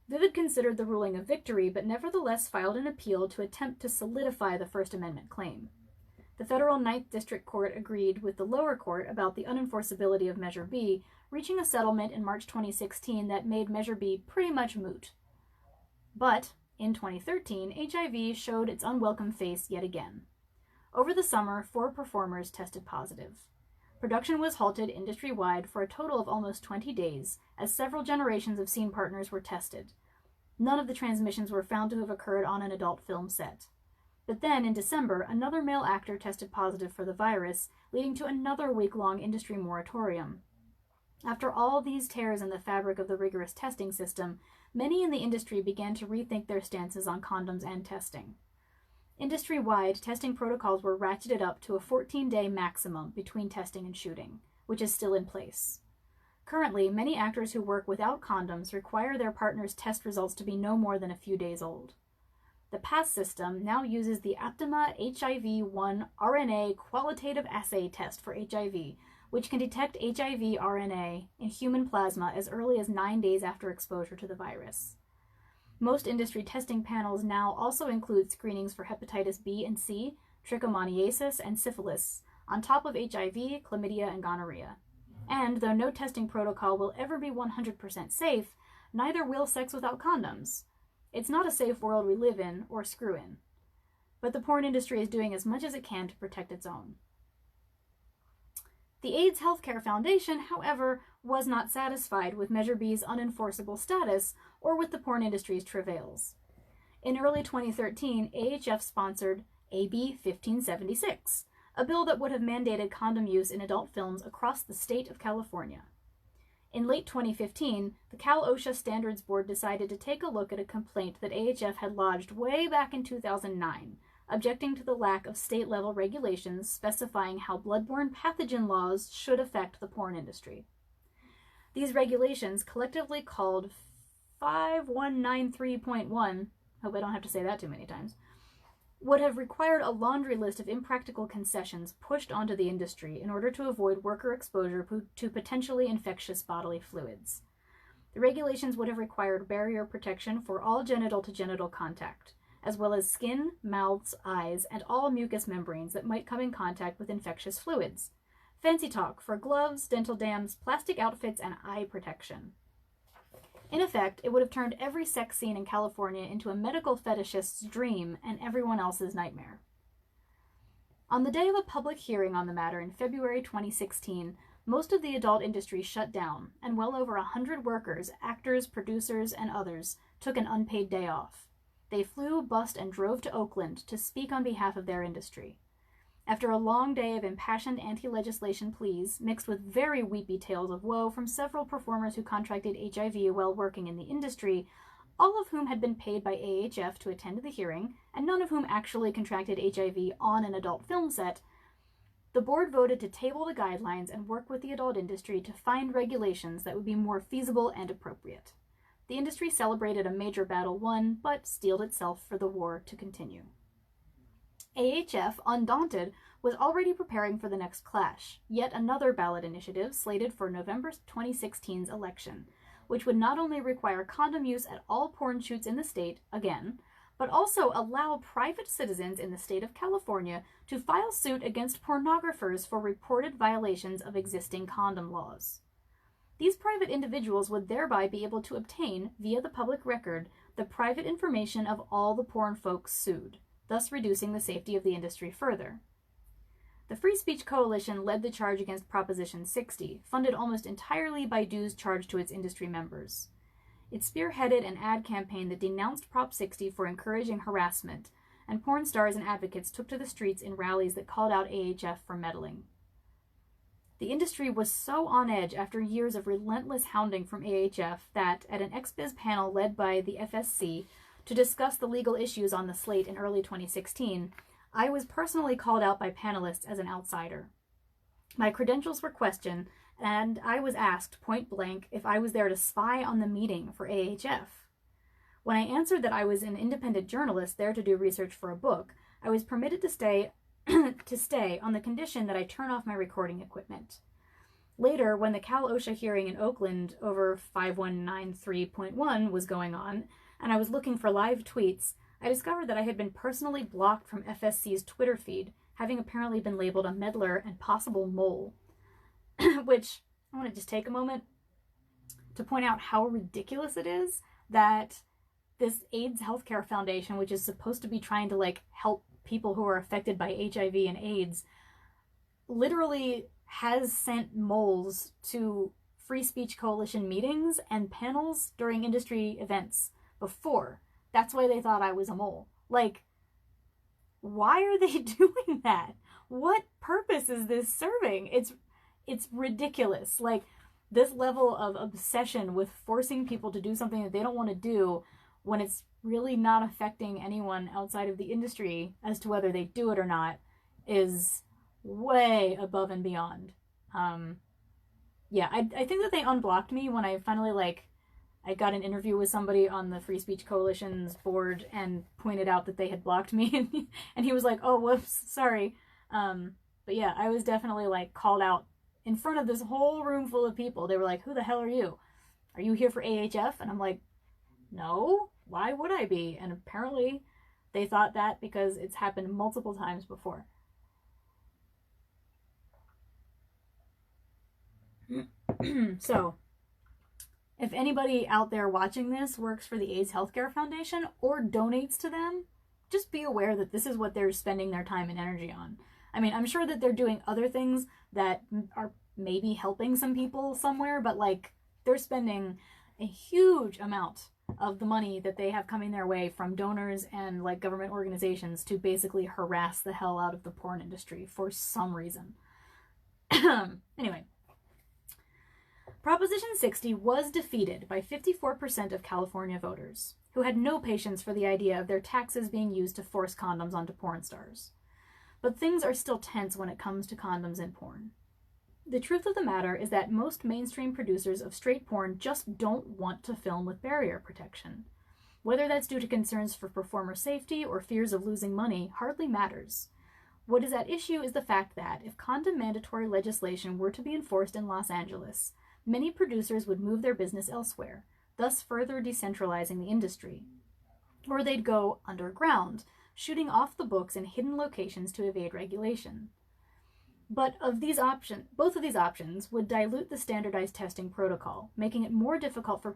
Speaker 1: Vivid considered the ruling a victory, but nevertheless filed an appeal to attempt to solidify the First Amendment claim. The federal Ninth District Court agreed with the lower court about the unenforceability of Measure B, reaching a settlement in March 2016 that made Measure B pretty much moot. But, in 2013, HIV showed its unwelcome face yet again. Over the summer, 4 performers tested positive. Production was halted industry-wide for a total of almost 20 days, as several generations of scene partners were tested. None of the transmissions were found to have occurred on an adult film set. But then, in December, another male actor tested positive for the virus, leading to another week-long industry moratorium. After all these tears in the fabric of the rigorous testing system, many in the industry began to rethink their stances on condoms and testing. Industry-wide, testing protocols were ratcheted up to a 14-day maximum between testing and shooting, which is still in place. Currently, many actors who work without condoms require their partner's test results to be no more than a few days old. The PASS system now uses the Aptima HIV-1 RNA qualitative assay test for HIV, which can detect HIV RNA in human plasma as early as 9 days after exposure to the virus. Most industry testing panels now also include screenings for hepatitis B and C, trichomoniasis, and syphilis, on top of HIV, chlamydia, and gonorrhea. And though no testing protocol will ever be 100% safe, neither will sex without condoms. It's not a safe world we live in or screw in. But the porn industry is doing as much as it can to protect its own. The AIDS Healthcare Foundation, however, was not satisfied with Measure B's unenforceable status or with the porn industry's travails. In early 2013, AHF sponsored AB 1576, a bill that would have mandated condom use in adult films across the state of California. In late 2015, the Cal-OSHA Standards Board decided to take a look at a complaint that AHF had lodged way back in 2009, objecting to the lack of state-level regulations specifying how bloodborne pathogen laws should affect the porn industry. These regulations, collectively called 5193.1, hope I don't have to say that too many times, would have required a laundry list of impractical concessions pushed onto the industry in order to avoid worker exposure to potentially infectious bodily fluids. The regulations would have required barrier protection for all genital-to-genital contact, as well as skin, mouths, eyes, and all mucous membranes that might come in contact with infectious fluids. Fancy talk for gloves, dental dams, plastic outfits, and eye protection. In effect, it would have turned every sex scene in California into a medical fetishist's dream and everyone else's nightmare. On the day of a public hearing on the matter in February 2016, most of the adult industry shut down, and well over 100 workers, actors, producers, and others took an unpaid day off. They flew, bussed, and drove to Oakland to speak on behalf of their industry. After a long day of impassioned anti-legislation pleas, mixed with very weepy tales of woe from several performers who contracted HIV while working in the industry, all of whom had been paid by AHF to attend the hearing, and none of whom actually contracted HIV on an adult film set, the board voted to table the guidelines and work with the adult industry to find regulations that would be more feasible and appropriate. The industry celebrated a major battle won, but steeled itself for the war to continue. AHF, undaunted, was already preparing for the next clash, yet another ballot initiative slated for November 2016's election, which would not only require condom use at all porn shoots in the state, again, but also allow private citizens in the state of California to file suit against pornographers for reported violations of existing condom laws. These private individuals would thereby be able to obtain, via the public record, the private information of all the porn folks sued, thus reducing the safety of the industry further. The Free Speech Coalition led the charge against Proposition 60, funded almost entirely by dues charged to its industry members. It spearheaded an ad campaign that denounced Prop 60 for encouraging harassment, and porn stars and advocates took to the streets in rallies that called out AHF for meddling. The industry was so on edge after years of relentless hounding from AHF that, at an ex-biz panel led by the FSC, To discuss the legal issues on the slate in early 2016, I was personally called out by panelists as an outsider. My credentials were questioned, and I was asked point blank if I was there to spy on the meeting for AHF. When I answered that I was an independent journalist there to do research for a book, I was permitted to stay on the condition that I turn off my recording equipment. Later, when the Cal OSHA hearing in Oakland over 5193.1 was going on, and I was looking for live tweets, I discovered that I had been personally blocked from FSC's Twitter feed, having apparently been labeled a meddler and possible mole. Which, I want to just take a moment to point out how ridiculous it is that this AIDS Healthcare Foundation, which is supposed to be trying to, like, help people who are affected by HIV and AIDS, literally has sent moles to Free Speech Coalition meetings and panels during industry events before. That's why they thought I was a mole. Like, why are they doing that? What purpose is this serving? It's ridiculous. Like, this level of obsession with forcing people to do something that they don't want to do when it's really not affecting anyone outside of the industry as to whether they do it or not is way above and beyond. Yeah, I think that they unblocked me when I finally, I got an interview with somebody on the Free Speech Coalition's board and pointed out that they had blocked me, and he was like, oh, whoops, sorry. But yeah, I was definitely, called out in front of this whole room full of people. They were like, who the hell are you? Are you here for AHF? And I'm like, no, why would I be? And apparently they thought that because it's happened multiple times before. So, if anybody out there watching this works for the AIDS Healthcare Foundation or donates to them, just be aware that this is what they're spending their time and energy on. I mean, I'm sure that they're doing other things that are maybe helping some people somewhere, but they're spending a huge amount of the money that they have coming their way from donors and government organizations to basically harass the hell out of the porn industry for some reason. Anyway. Proposition 60 was defeated by 54% of California voters, who had no patience for the idea of their taxes being used to force condoms onto porn stars. But things are still tense when it comes to condoms in porn. The truth of the matter is that most mainstream producers of straight porn just don't want to film with barrier protection. Whether that's due to concerns for performer safety or fears of losing money hardly matters. What is at issue is the fact that if condom mandatory legislation were to be enforced in Los Angeles, many producers would move their business elsewhere, thus further decentralizing the industry. Or they'd go underground, shooting off the books in hidden locations to evade regulation. But both of these options would dilute the standardized testing protocol, making it more difficult for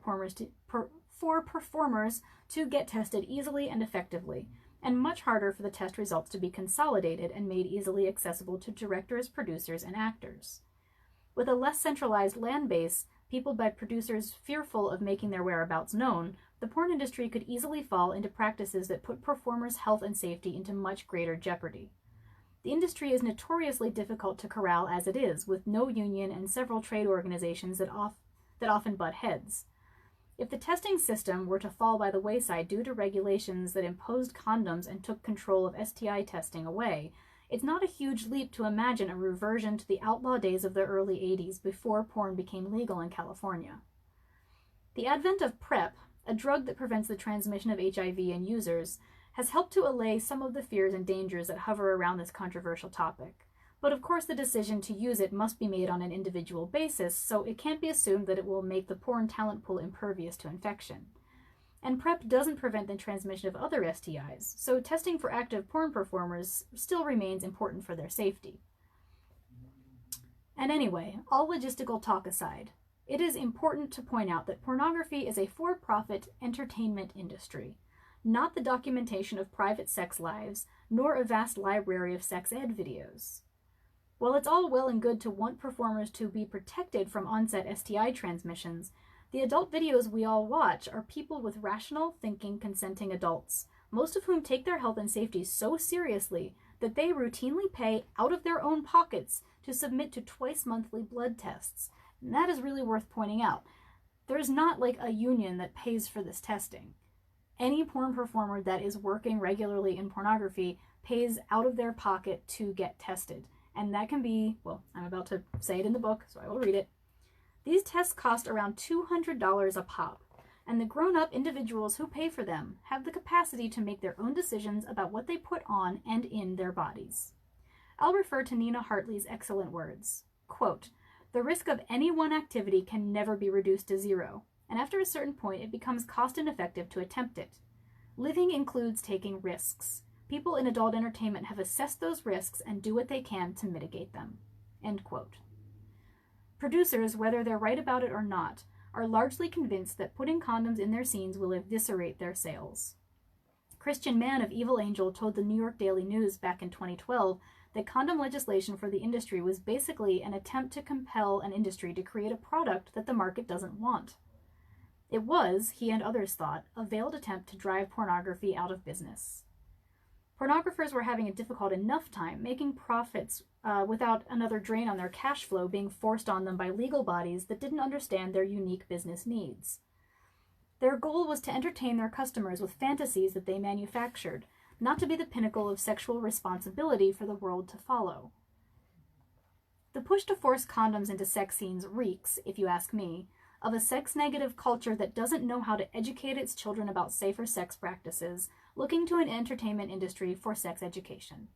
Speaker 1: performers to get tested easily and effectively, and much harder for the test results to be consolidated and made easily accessible to directors, producers, and actors. With a less centralized land base, peopled by producers fearful of making their whereabouts known, the porn industry could easily fall into practices that put performers' health and safety into much greater jeopardy. The industry is notoriously difficult to corral as it is, with no union and several trade organizations that often butt heads. If the testing system were to fall by the wayside due to regulations that imposed condoms and took control of STI testing away, it's not a huge leap to imagine a reversion to the outlaw days of the early 80s before porn became legal in California. The advent of PrEP, a drug that prevents the transmission of HIV in users, has helped to allay some of the fears and dangers that hover around this controversial topic. But of course the decision to use it must be made on an individual basis, so it can't be assumed that it will make the porn talent pool impervious to infection. And PrEP doesn't prevent the transmission of other STIs, so testing for active porn performers still remains important for their safety. And anyway, all logistical talk aside, it is important to point out that pornography is a for-profit entertainment industry, not the documentation of private sex lives, nor a vast library of sex ed videos. While it's all well and good to want performers to be protected from onset STI transmissions, the adult videos we all watch are people with rational, thinking, consenting adults, most of whom take their health and safety so seriously that they routinely pay out of their own pockets to submit to twice-monthly blood tests. And that is really worth pointing out. There's not a union that pays for this testing. Any porn performer that is working regularly in pornography pays out of their pocket to get tested. And that can be, well, I'm about to say it in the book, so I will read it. These tests cost around $200 a pop, and the grown-up individuals who pay for them have the capacity to make their own decisions about what they put on and in their bodies. I'll refer to Nina Hartley's excellent words. Quote, "The risk of any one activity can never be reduced to zero, and after a certain point it becomes cost-ineffective to attempt it. Living includes taking risks. People in adult entertainment have assessed those risks and do what they can to mitigate them." End quote. Producers, whether they're right about it or not, are largely convinced that putting condoms in their scenes will eviscerate their sales. Christian Mann of Evil Angel told the New York Daily News back in 2012 that condom legislation for the industry was basically an attempt to compel an industry to create a product that the market doesn't want. It was, he and others thought, a veiled attempt to drive pornography out of business. Pornographers were having a difficult enough time making profits without another drain on their cash flow being forced on them by legal bodies that didn't understand their unique business needs. Their goal was to entertain their customers with fantasies that they manufactured, not to be the pinnacle of sexual responsibility for the world to follow. The push to force condoms into sex scenes reeks, if you ask me, of a sex-negative culture that doesn't know how to educate its children about safer sex practices, looking to an entertainment industry for sex education.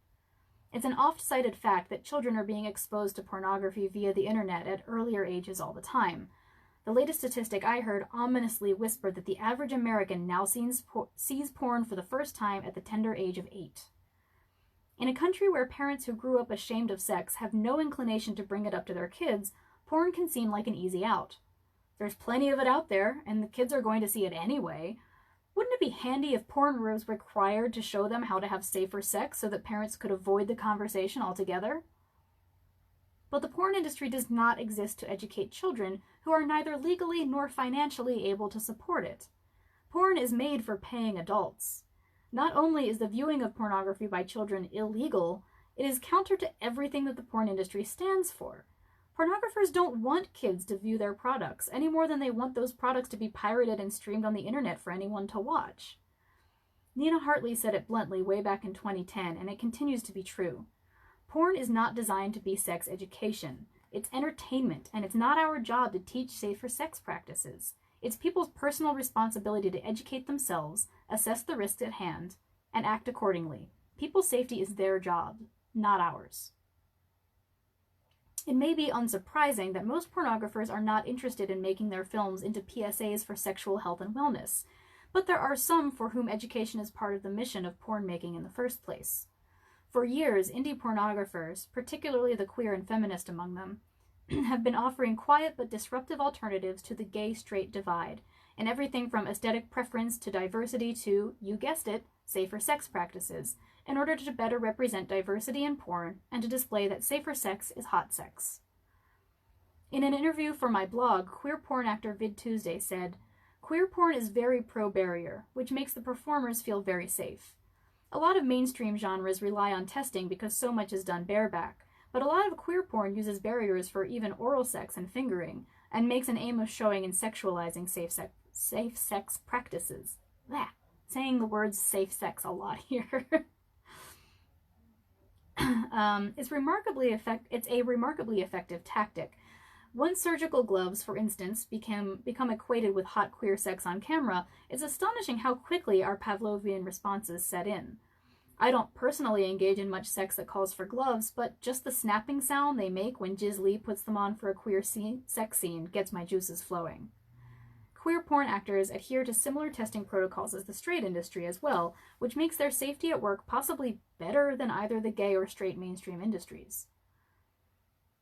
Speaker 1: It's an oft-cited fact that children are being exposed to pornography via the internet at earlier ages all the time. The latest statistic I heard ominously whispered that the average American now sees porn for the first time at the tender age of 8. In a country where parents who grew up ashamed of sex have no inclination to bring it up to their kids, porn can seem like an easy out. There's plenty of it out there, and the kids are going to see it anyway. Wouldn't it be handy if porn was required to show them how to have safer sex so that parents could avoid the conversation altogether? But the porn industry does not exist to educate children who are neither legally nor financially able to support it. Porn is made for paying adults. Not only is the viewing of pornography by children illegal, it is counter to everything that the porn industry stands for. Pornographers don't want kids to view their products any more than they want those products to be pirated and streamed on the internet for anyone to watch. Nina Hartley said it bluntly way back in 2010, and it continues to be true. Porn is not designed to be sex education. It's entertainment, and it's not our job to teach safer sex practices. It's people's personal responsibility to educate themselves, assess the risks at hand, and act accordingly. People's safety is their job, not ours. It may be unsurprising that most pornographers are not interested in making their films into PSAs for sexual health and wellness, but there are some for whom education is part of the mission of porn making in the first place. For years, indie pornographers, particularly the queer and feminist among them, have been offering quiet but disruptive alternatives to the gay-straight divide, in everything from aesthetic preference to diversity to, you guessed it, safer sex practices, in order to better represent diversity in porn and to display that safer sex is hot sex. In an interview for my blog, queer porn actor Vid Tuesday said, "Queer porn is very pro-barrier, which makes the performers feel very safe. A lot of mainstream genres rely on testing because so much is done bareback, but a lot of queer porn uses barriers for even oral sex and fingering, and makes an aim of showing and sexualizing safe sex practices." Blah. Saying the words safe sex a lot here. It's a remarkably effective tactic. Once surgical gloves, for instance, become equated with hot queer sex on camera, it's astonishing how quickly our Pavlovian responses set in. I don't personally engage in much sex that calls for gloves, but just the snapping sound they make when Jiz Lee puts them on for a queer sex scene gets my juices flowing. Queer porn actors adhere to similar testing protocols as the straight industry as well, which makes their safety at work possibly better than either the gay or straight mainstream industries.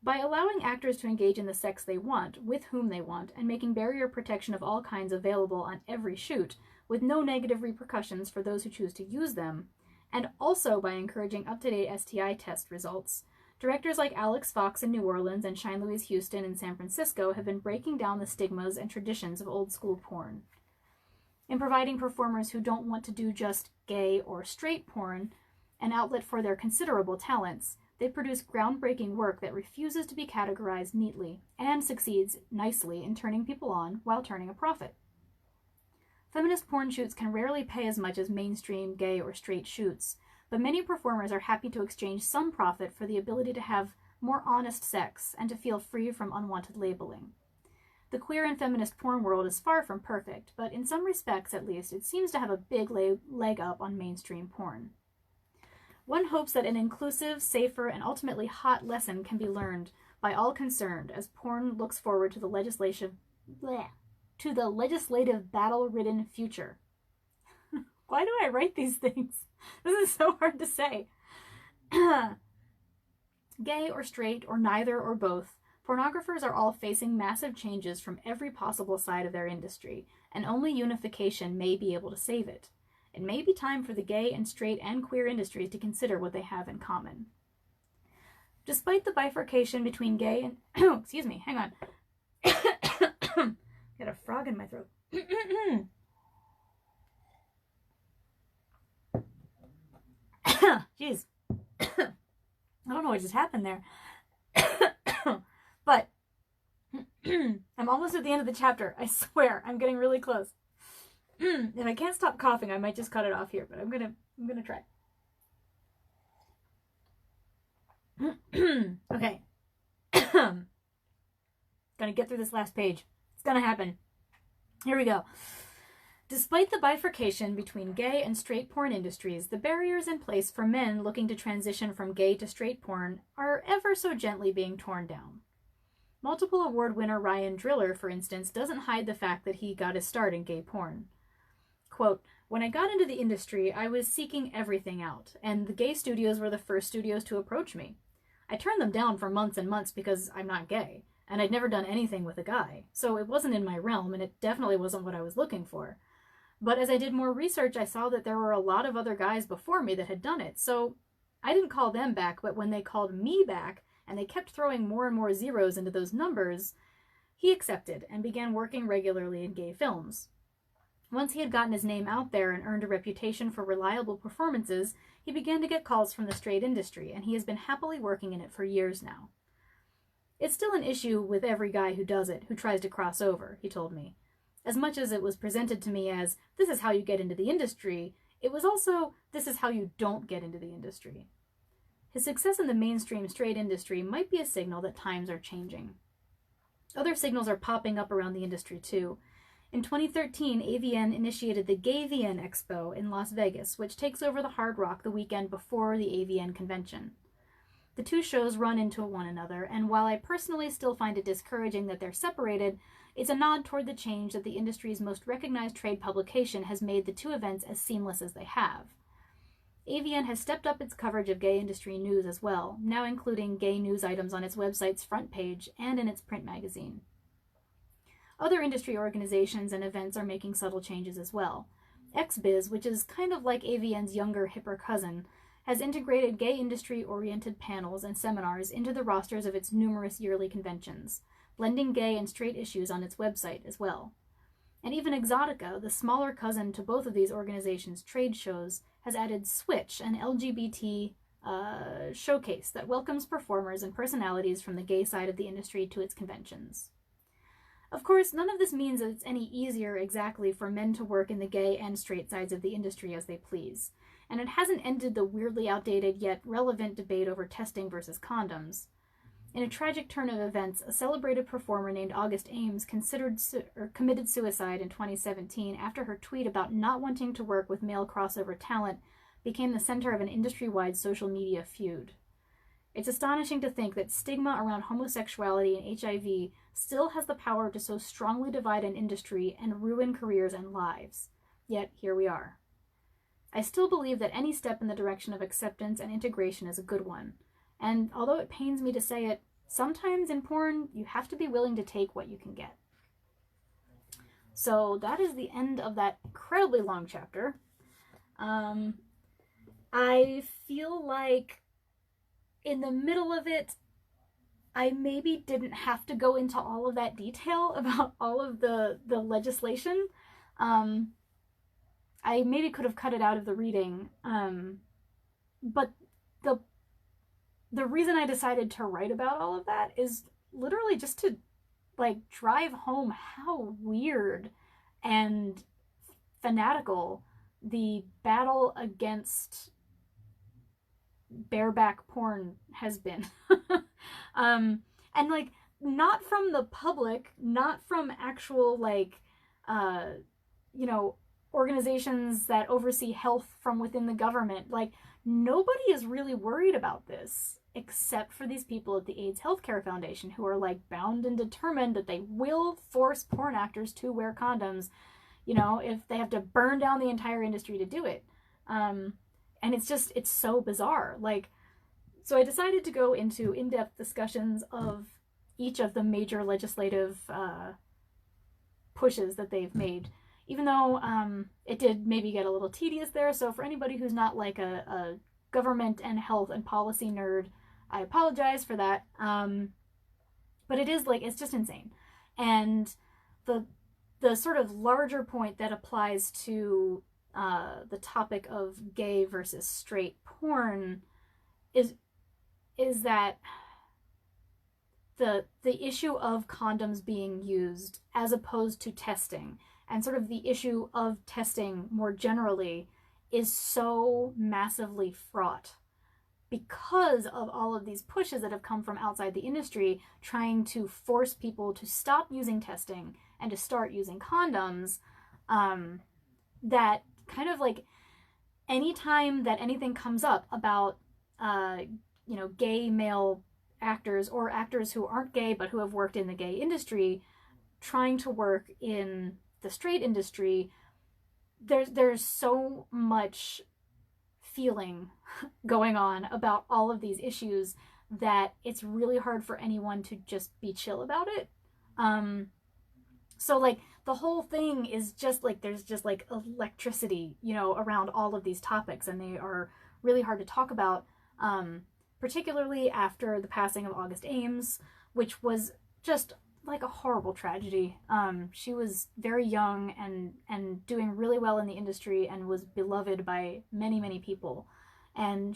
Speaker 1: By allowing actors to engage in the sex they want, with whom they want, and making barrier protection of all kinds available on every shoot, with no negative repercussions for those who choose to use them, and also by encouraging up-to-date STI test results, directors like Alex Fox in New Orleans and Shine Louise Houston in San Francisco have been breaking down the stigmas and traditions of old-school porn. In providing performers who don't want to do just gay or straight porn an outlet for their considerable talents, they produce groundbreaking work that refuses to be categorized neatly and succeeds nicely in turning people on while turning a profit. Feminist porn shoots can rarely pay as much as mainstream gay or straight shoots, but many performers are happy to exchange some profit for the ability to have more honest sex and to feel free from unwanted labeling. The queer and feminist porn world is far from perfect, but in some respects at least, it seems to have a big leg up on mainstream porn. One hopes that an inclusive, safer, and ultimately hot lesson can be learned by all concerned as porn looks forward to the legislative battle-ridden future. Why do I write these things? This is so hard to say. Gay or straight or neither or both, pornographers are all facing massive changes from every possible side of their industry, and only unification may be able to save it. It may be time for the gay and straight and queer industries to consider what they have in common. Despite the bifurcation between gay and... excuse me, hang on. Got a frog in my throat. Jeez. I don't know what just happened there. But I'm almost at the end of the chapter. I swear, I'm getting really close. If I can't stop coughing, I might just cut it off here, but I'm gonna try. Okay. Gonna get through this last page. It's gonna happen. Here we go. Despite the bifurcation between gay and straight porn industries, the barriers in place for men looking to transition from gay to straight porn are ever so gently being torn down. Multiple award winner Ryan Driller, for instance, doesn't hide the fact that he got his start in gay porn. Quote, "When I got into the industry, I was seeking everything out, and the gay studios were the first studios to approach me. I turned them down for months and months because I'm not gay, and I'd never done anything with a guy, so it wasn't in my realm, and it definitely wasn't what I was looking for. But as I did more research, I saw that there were a lot of other guys before me that had done it, so I didn't call them back, but when they called me back, and they kept throwing more and more zeros into those numbers, he accepted and began working regularly in gay films. Once he had gotten his name out there and earned a reputation for reliable performances, he began to get calls from the straight industry, and he has been happily working in it for years now. It's still an issue with every guy who does it, who tries to cross over," he told me. "As much as it was presented to me as, this is how you get into the industry, it was also, this is how you don't get into the industry." His success in the mainstream straight industry might be a signal that times are changing. Other signals are popping up around the industry too. In 2013, AVN initiated the GayVN Expo in Las Vegas, which takes over the Hard Rock the weekend before the AVN convention. The two shows run into one another, and while I personally still find it discouraging that they're separated, it's a nod toward the change that the industry's most recognized trade publication has made the two events as seamless as they have. AVN has stepped up its coverage of gay industry news as well, now including gay news items on its website's front page and in its print magazine. Other industry organizations and events are making subtle changes as well. XBiz, which is kind of like AVN's younger, hipper cousin, has integrated gay industry-oriented panels and seminars into the rosters of its numerous yearly conventions, blending gay and straight issues on its website as well. And even Exotica, the smaller cousin to both of these organizations' trade shows, has added Switch, an LGBT showcase that welcomes performers and personalities from the gay side of the industry to its conventions. Of course, none of this means that it's any easier exactly for men to work in the gay and straight sides of the industry as they please, and it hasn't ended the weirdly outdated yet relevant debate over testing versus condoms. In a tragic turn of events, a celebrated performer named August Ames committed suicide in 2017 after her tweet about not wanting to work with male crossover talent became the center of an industry-wide social media feud. It's astonishing to think that stigma around homosexuality and HIV still has the power to so strongly divide an industry and ruin careers and lives. Yet, here we are. I still believe that any step in the direction of acceptance and integration is a good one. And although it pains me to say it, sometimes in porn, you have to be willing to take what you can get. So that is the end of that incredibly long chapter. I feel like in the middle of it, I maybe didn't have to go into all of that detail about all of the legislation. I maybe could have cut it out of the reading. But the reason I decided to write about all of that is literally just to, like, drive home how weird and fanatical the battle against bareback porn has been. And like, not from the public, not from actual like you know, organizations that oversee health from within the government. Like, nobody is really worried about this except for these people at the AIDS Healthcare Foundation, who are like bound and determined that they will force porn actors to wear condoms, you know, if they have to burn down the entire industry to do it. And it's just, it's so bizarre. Like, so I decided to go into in-depth discussions of each of the major legislative pushes that they've made, even though it did maybe get a little tedious there. So for anybody who's not like a government and health and policy nerd, I apologize for that. But it is like, it's just insane. And the sort of larger point that applies to the topic of gay versus straight porn is that the issue of condoms being used as opposed to testing, and sort of the issue of testing more generally, is so massively fraught because of all of these pushes that have come from outside the industry trying to force people to stop using testing and to start using condoms, that kind of like anytime that anything comes up about you know, gay male actors or actors who aren't gay but who have worked in the gay industry trying to work in the straight industry, there's so much feeling going on about all of these issues that it's really hard for anyone to just be chill about it. So like the whole thing is just like, there's just like electricity, you know, around all of these topics, and they are really hard to talk about, particularly after the passing of August Ames, which was just like a horrible tragedy. She was very young and doing really well in the industry and was beloved by many, many people. And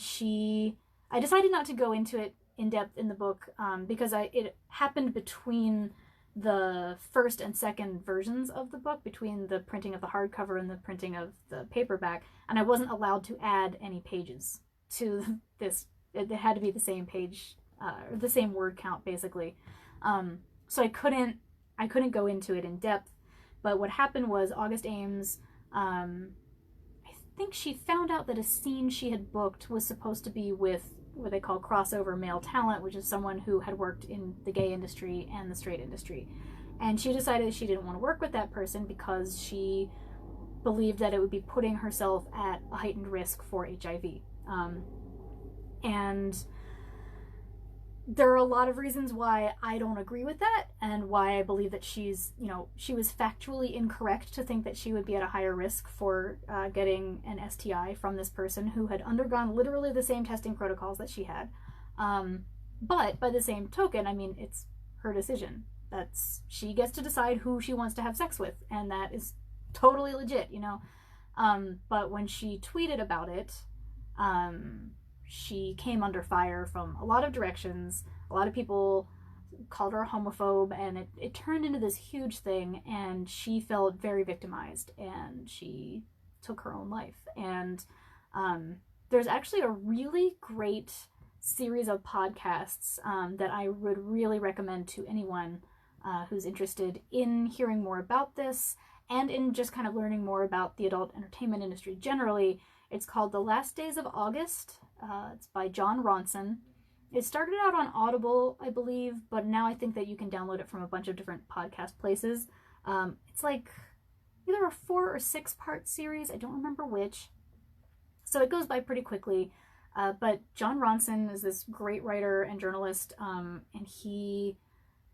Speaker 1: I decided not to go into it in depth in the book because it happened between the first and second versions of the book, between the printing of the hardcover and the printing of the paperback, and I wasn't allowed to add any pages to this. It had to be the same page, or the same word count, basically. So I couldn't go into it in depth. But what happened was August Ames, I think she found out that a scene she had booked was supposed to be with what they call crossover male talent, which is someone who had worked in the gay industry and the straight industry. And she decided she didn't want to work with that person because she believed that it would be putting herself at a heightened risk for HIV. And there are a lot of reasons why I don't agree with that, and why I believe that she was factually incorrect to think that she would be at a higher risk for getting an STI from this person who had undergone literally the same testing protocols that she had. But by the same token, I mean, it's her decision. She gets to decide who she wants to have sex with, and that is totally legit, you know. But when she tweeted about it, she came under fire from a lot of directions. A lot of people called her a homophobe, and it turned into this huge thing, and she felt very victimized, and she took her own life. And there's actually a really great series of podcasts that I would really recommend to anyone who's interested in hearing more about this and in just kind of learning more about the adult entertainment industry generally. It's called The Last Days of August. It's by John Ronson. It started out on Audible, I believe, but now I think that you can download it from a bunch of different podcast places. It's like either a 4 or 6 part series. I don't remember which. So it goes by pretty quickly. But John Ronson is this great writer and journalist, and he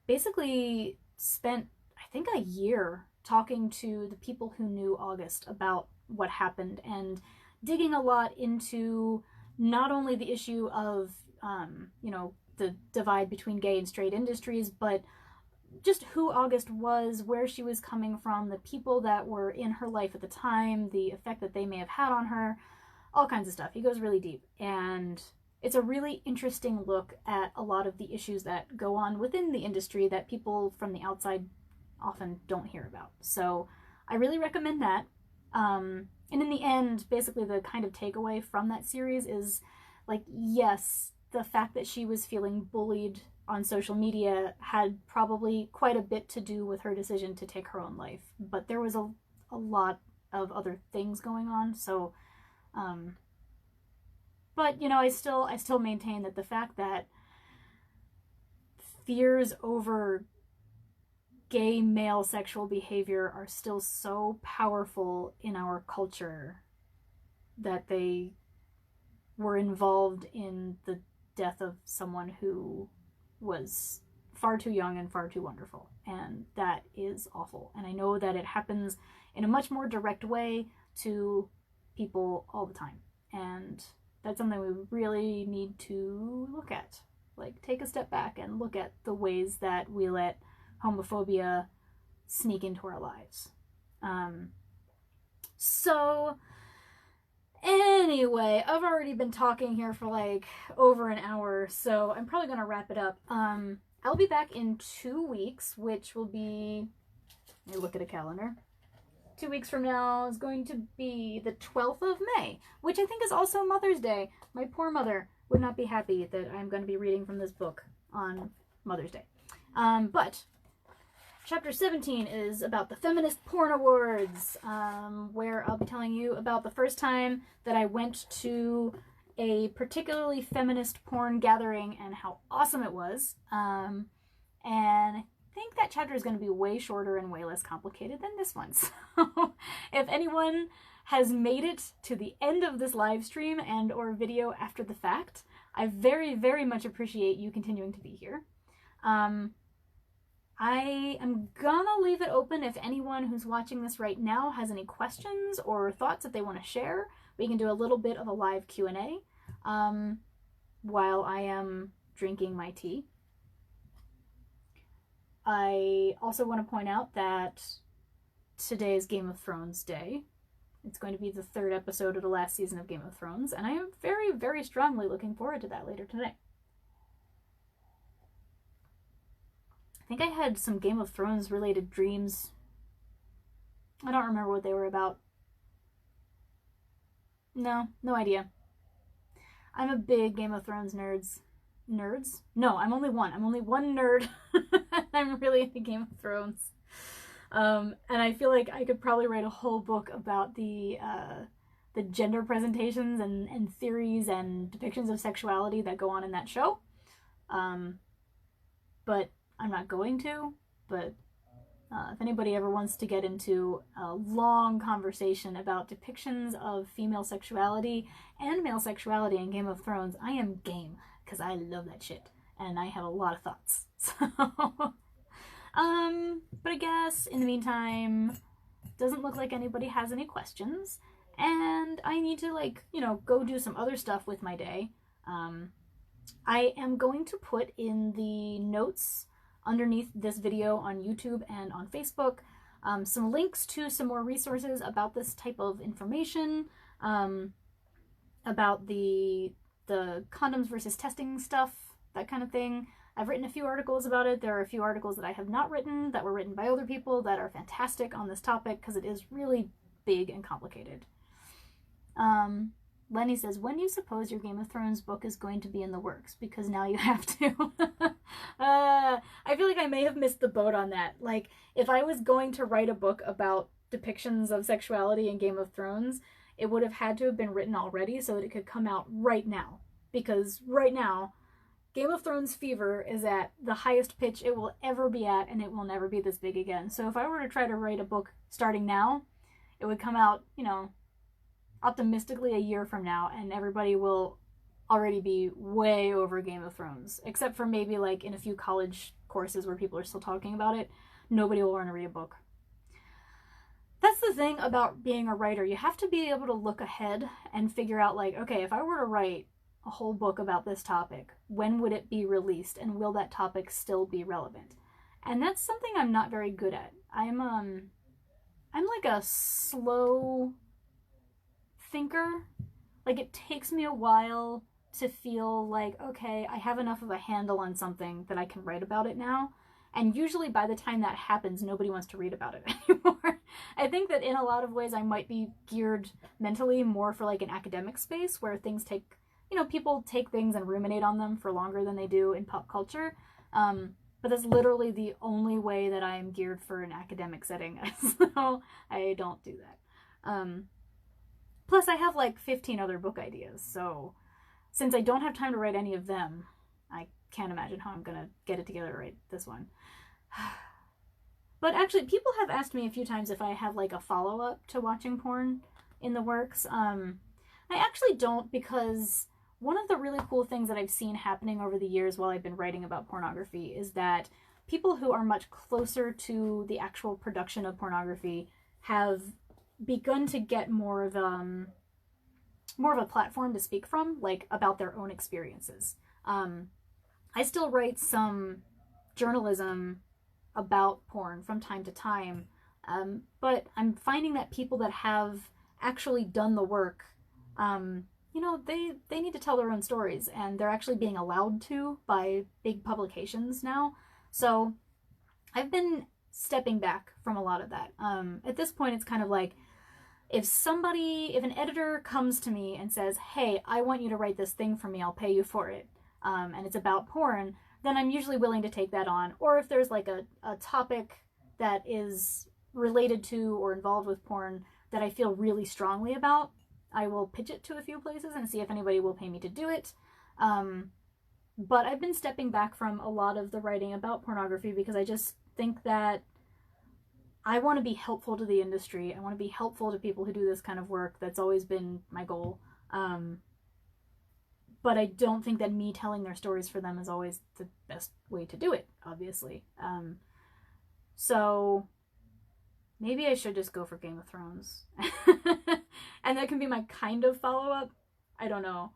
Speaker 1: basically spent, I think, a year talking to the people who knew August about what happened, and digging a lot into not only the issue of, the divide between gay and straight industries, but just who August was, where she was coming from, the people that were in her life at the time, the effect that they may have had on her, all kinds of stuff. He goes really deep, and it's a really interesting look at a lot of the issues that go on within the industry that people from the outside often don't hear about. So I really recommend that. And in the end, basically the kind of takeaway from that series is, like, yes, the fact that she was feeling bullied on social media had probably quite a bit to do with her decision to take her own life. But there was a lot of other things going on. So, but, you know, I still maintain that the fact that fears over gay male sexual behavior are still so powerful in our culture that they were involved in the death of someone who was far too young and far too wonderful. And that is awful. And I know that it happens in a much more direct way to people all the time. And that's something we really need to look at. Like, take a step back and look at the ways that we let homophobia sneak into our lives. So anyway, I've already been talking here for like over an hour, so I'm probably gonna wrap it up. I'll be back in 2 weeks, which will be, let me look at a calendar. 2 weeks from now is going to be the 12th of May, which I think is also Mother's Day. My poor mother would not be happy that I'm going to be reading from this book on Mother's Day. But Chapter 17 is about the Feminist Porn Awards, where I'll be telling you about the first time that I went to a particularly feminist porn gathering and how awesome it was. And I think that chapter is going to be way shorter and way less complicated than this one. So if anyone has made it to the end of this live stream and or video after the fact, I very, very much appreciate you continuing to be here. I am gonna leave it open if anyone who's watching this right now has any questions or thoughts that they want to share. We can do a little bit of a live Q&A while I am drinking my tea. I also want to point out that today is Game of Thrones Day. It's going to be the 3rd episode of the last season of Game of Thrones, and I am very, very strongly looking forward to that later today. I think I had some Game of Thrones related dreams. I don't remember what they were about. No idea. I'm a big Game of Thrones nerds? No, I'm only one. I'm only one nerd. I'm really into Game of Thrones. And I feel like I could probably write a whole book about the gender presentations and theories and depictions of sexuality that go on in that show. But I'm not going to, but if anybody ever wants to get into a long conversation about depictions of female sexuality and male sexuality in Game of Thrones, I am game, because I love that shit, and I have a lot of thoughts. So, but I guess, in the meantime, doesn't look like anybody has any questions, and I need to, like, you know, go do some other stuff with my day. I am going to put in the notes underneath this video on YouTube and on Facebook some links to some more resources about this type of information, about the condoms versus testing stuff, that kind of thing. I've written a few articles about it. There are a few articles that I have not written that were written by other people that are fantastic on this topic because it is really big and complicated. Lenny says, when do you suppose your Game of Thrones book is going to be in the works? Because now you have to. I feel like I may have missed the boat on that. Like, if I was going to write a book about depictions of sexuality in Game of Thrones, it would have had to have been written already so that it could come out right now. Because right now, Game of Thrones fever is at the highest pitch it will ever be at, and it will never be this big again. So if I were to try to write a book starting now, it would come out, you know, optimistically a year from now, and everybody will already be way over Game of Thrones. Except for maybe like in a few college courses where people are still talking about it, nobody will want to read a book. That's the thing about being a writer. You have to be able to look ahead and figure out, like, okay, if I were to write a whole book about this topic, when would it be released, and will that topic still be relevant? And that's something I'm not very good at. I'm like a slow thinker. Like, it takes me a while to feel like, okay, I have enough of a handle on something that I can write about it now. And usually by the time that happens, nobody wants to read about it anymore. I think that in a lot of ways I might be geared mentally more for like an academic space where things take, you know, people take things and ruminate on them for longer than they do in pop culture. But that's literally the only way that I'm geared for an academic setting. So I don't do that. Plus I have like 15 other book ideas. So since I don't have time to write any of them, I can't imagine how I'm going to get it together to write this one. But actually, people have asked me a few times if I have like a follow-up to watching porn in the works. I actually don't, because one of the really cool things that I've seen happening over the years while I've been writing about pornography is that people who are much closer to the actual production of pornography have begun to get more of a platform to speak from, like about their own experiences. I still write some journalism about porn from time to time, but I'm finding that people that have actually done the work, you know, they need to tell their own stories, and they're actually being allowed to by big publications now. So I've been stepping back from a lot of that. At this point, it's kind of like, if an editor comes to me and says, hey, I want you to write this thing for me, I'll pay you for it, and it's about porn, then I'm usually willing to take that on. Or if there's like a topic that is related to or involved with porn that I feel really strongly about, I will pitch it to a few places and see if anybody will pay me to do it. But I've been stepping back from a lot of the writing about pornography because I just think that I want to be helpful to the industry. I want to be helpful to people who do this kind of work. That's always been my goal. But I don't think that me telling their stories for them is always the best way to do it, obviously. So maybe I should just go for Game of Thrones. And that can be my kind of follow-up. I don't know.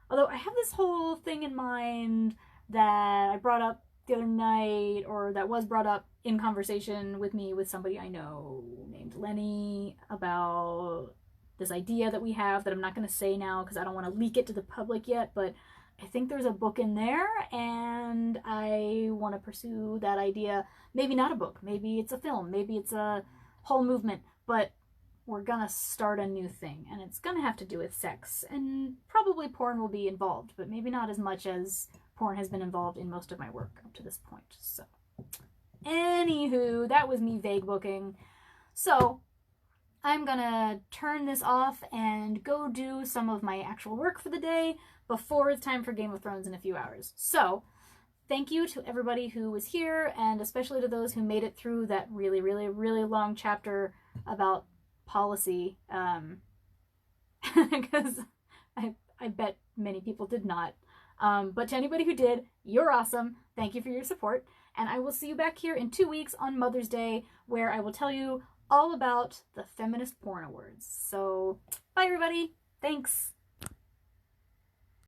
Speaker 1: Although I have this whole thing in mind that I brought up the other night, or that was brought up in conversation with me with somebody I know named Lenny, about this idea that we have that I'm not going to say now because I don't want to leak it to the public yet, but I think there's a book in there and I want to pursue that idea. Maybe not a book, maybe it's a film, maybe it's a whole movement, but we're gonna start a new thing, and it's gonna have to do with sex, and probably porn will be involved, but maybe not as much as porn has been involved in most of my work up to this point. So anywho, that was me vague booking. So I'm gonna turn this off and go do some of my actual work for the day before it's time for Game of Thrones in a few hours. So thank you to everybody who was here, and especially to those who made it through that really, really, really long chapter about policy, because I bet many people did not. But to anybody who did, you're awesome. Thank you for your support. And I will see you back here in 2 weeks on Mother's Day, where I will tell you all about the Feminist Porn Awards. So, bye everybody. Thanks.